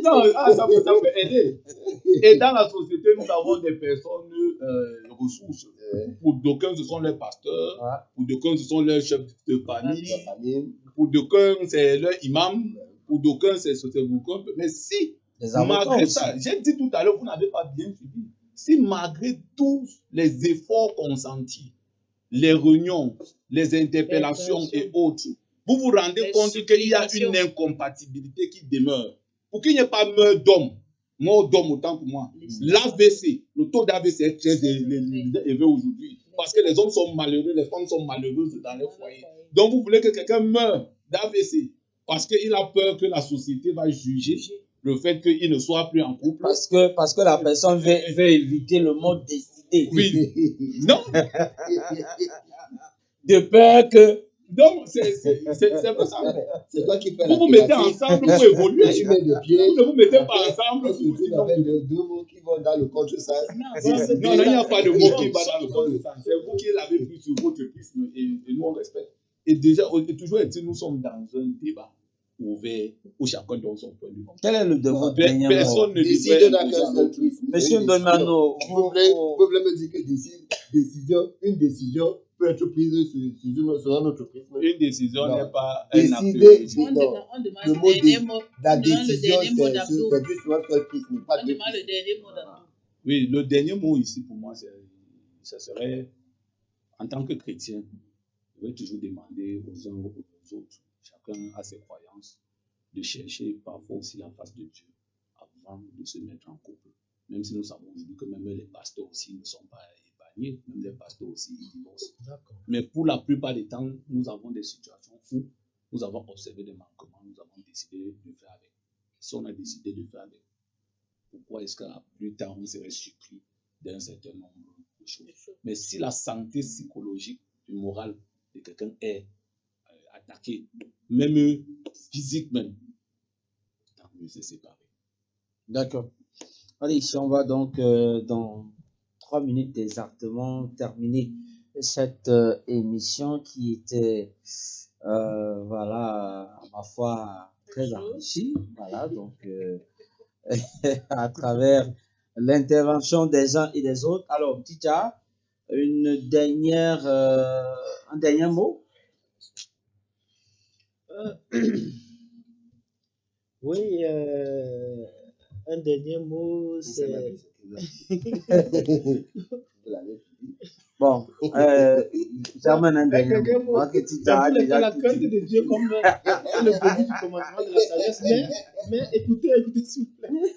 Non, ça peut aider. Et dans la société, nous avons des personnes ressources. Pour d'aucuns, ce sont les pasteurs. Pour d'aucuns, ce sont leurs chefs de famille. Pour d'aucuns, c'est leur imam. Pour d'aucuns, c'est beaucoup. Mais si, malgré ça, j'ai dit tout à l'heure, vous n'avez pas bien suivi. Si malgré tous les efforts consentis, les réunions, les interpellations et autres, vous vous rendez compte qu'il y a une incompatibilité qui demeure. Pour qu'il n'y ait pas mort d'homme, autant pour moi. L'AVC, le taux d'AVC est très élevé aujourd'hui. Parce que les hommes sont malheureux, les femmes sont malheureuses dans leur foyer. Donc vous voulez que quelqu'un meure d'AVC parce qu'il a peur que la société va juger le fait qu'il ne soit plus en couple. Parce que la personne veut éviter le mot décider. Oui. Non. De peur que Donc, c'est pas ça. C'est toi qui fais Vous la vous mettez thématique. ensemble, vous évoluez. Tu mets le pied. Vous ne vous mettez pas Après, ensemble. on se retrouve avec deux mots qui vont dans le contresens. Non, Non, il n'y a pas de mot qui va dans le contresens. C'est vous qui l'avez pris sur votre prisme et nous on respecte. Et déjà, toujours est-il, nous sommes dans un débat ouvert où chacun donne son point de vue. Quel est votre dernier Personne mot? ne Décision devrait n'a imposer qu'un à seul l'autre. prisme. Monsieur Une Donmano, décision. Vous voulez me dire que une décision peut être prise selon notre prisme. Une décision Non. n'est pas un acte Décider, juridique. on non. demande Le le mot dernier mot. La On demande le décision, dernier mot c'est d'Abdou. juste selon notre prisme, pas On de demande le dernier mot d'Abdou. Oui, le dernier mot ici pour moi, ça serait, en tant que chrétien, je vais toujours demander aux uns aux autres, chacun a ses croyances, de chercher parfois aussi la face de Dieu avant de se mettre en couple. Même si nous savons aujourd'hui que même les pasteurs aussi ne sont pas épargnés, même les pasteurs aussi ils divorcent. D'accord. Mais pour la plupart des temps, nous avons des situations où nous avons observé des manquements, nous avons décidé de faire avec. Si on a décidé de faire avec, pourquoi est-ce qu'à plus tard on serait surpris d'un certain nombre de choses? Mais si la santé psychologique et morale de quelqu'un est attaquée, même physique même, tant mieux c'est séparé. D'accord. Allez, ici, on va donc, dans 3 minutes exactement, terminer cette émission qui était, voilà, à ma foi, très enrichie. Voilà, donc, à travers l'intervention des uns et des autres. Alors, Tita, un dernier mot? Oui, un dernier mot, c'est... Bon, j'amène un dernier mot. Moi, que Tita a déjà la crainte de Dieu comme le produit du commencement de la sagesse. Mais écoutez, s'il vous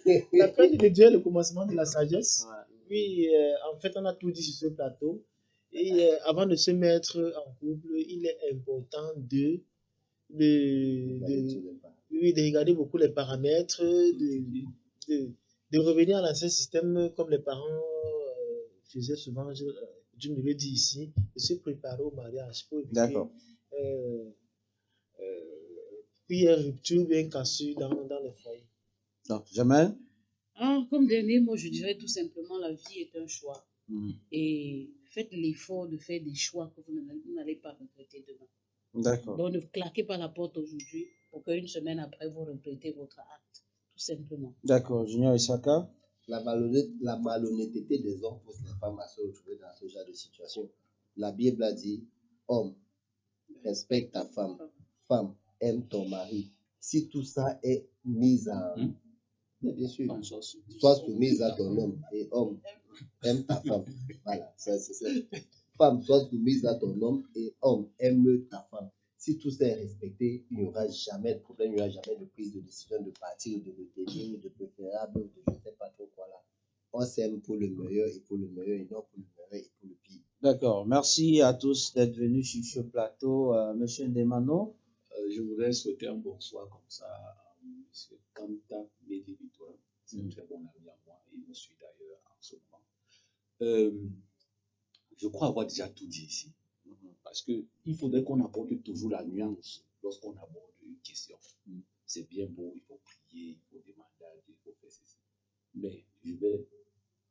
plaît. La crainte de Dieu est le commencement de la sagesse. Oui, en fait, on a tout dit sur ce plateau. Et avant de se mettre en couple, il est important de regarder beaucoup les paramètres, de revenir à l'ancien système comme les parents faisaient souvent, Dieu me le dit ici, de se préparer au mariage pour éviter une rupture bien cassée dans le foyer. Donc, Jamel? Comme dernier mot, je dirais tout simplement la vie est un choix. Et faites l'effort de faire des choix que vous n'allez pas regretter demain. D'accord. Donc ne claquez pas la porte aujourd'hui pour qu'une semaine après vous regrettez votre acte, tout simplement. D'accord. Junior Isaka? La malhonnêteté des hommes pousse les femmes à se retrouver dans ce genre de situation. La Bible a dit, homme, respecte ta femme. Femme, aime ton mari. Si tout ça est mis en... Bien sûr. Sois soumise à ton homme. Et homme, aime ta femme. Voilà, c'est ça. Femme, sois soumise à ton homme. Et homme, aime ta femme. Si tout ça est respecté, il n'y aura jamais de problème, il n'y aura jamais de prise de décision de partir, de retenir, de préférable, de je ne sais pas trop quoi là. On s'aime pour le meilleur et pour le meilleur et non pour le meilleur et pour le pire. D'accord. Merci à tous d'être venus sur ce plateau. Monsieur Ndemano? Je voudrais souhaiter un bonsoir comme ça à M. Kanta Medibitoa. C'est un très bon ami à moi et il me suit d'ailleurs en ce moment. Je crois avoir déjà tout dit ici. Parce qu'il faudrait qu'on apporte toujours la nuance lorsqu'on aborde une question. C'est bien beau, il faut prier, il faut demander à Dieu, il faut faire ceci. Mais je vais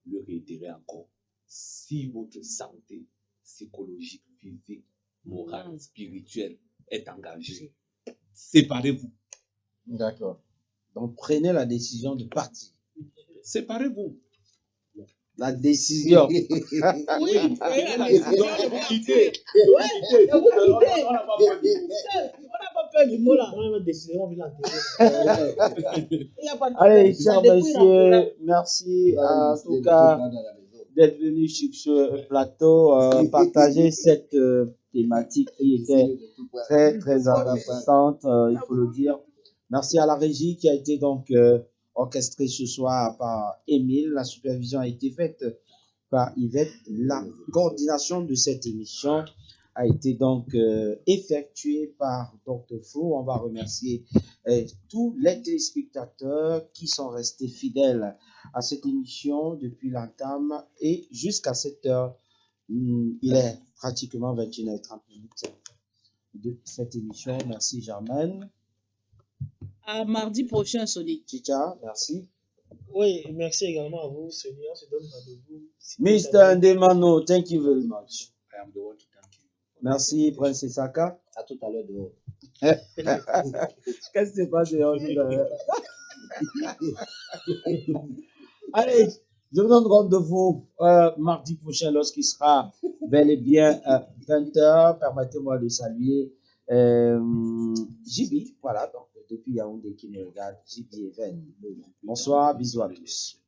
le réitérer encore. Si votre santé psychologique, physique, morale, spirituelle est engagée, séparez-vous. D'accord. Donc, prenez la décision de partir. Séparez-vous. La décision. Oui, Prenez la décision de vous quitter. On n'a pas peur du mot là. On a une décision, on vient l'enterrer. Allez, chers messieurs, merci en tout cas d'être venus sur ce plateau, partager cette thématique qui était très, très intéressante, il faut le dire. Merci à la régie qui a été donc orchestrée ce soir par Émile. La supervision a été faite par Yvette. La coordination de cette émission a été donc effectuée par Dr. Flo. On va remercier tous les téléspectateurs qui sont restés fidèles à cette émission depuis l'entame et jusqu'à cette heure. Il est pratiquement 21h30. de cette émission. Merci Germaine. À mardi prochain, Sony. Chicha, merci. Oui, merci également à vous, Seigneur. On se donne rendez-vous. Mr. Ndemano, thank you very much. I am the one to thank you. Merci, Prince Saka. À tout à l'heure dehors. Qu'est-ce qui se passe dehors tout à l'heure? Allez, je vous donne rendez-vous mardi prochain lorsqu'il sera bel et bien 20h. Permettez-moi de saluer JB, voilà, donc depuis Yaoundé qui nous regarde, JB Even. Bonsoir, bisous à tous.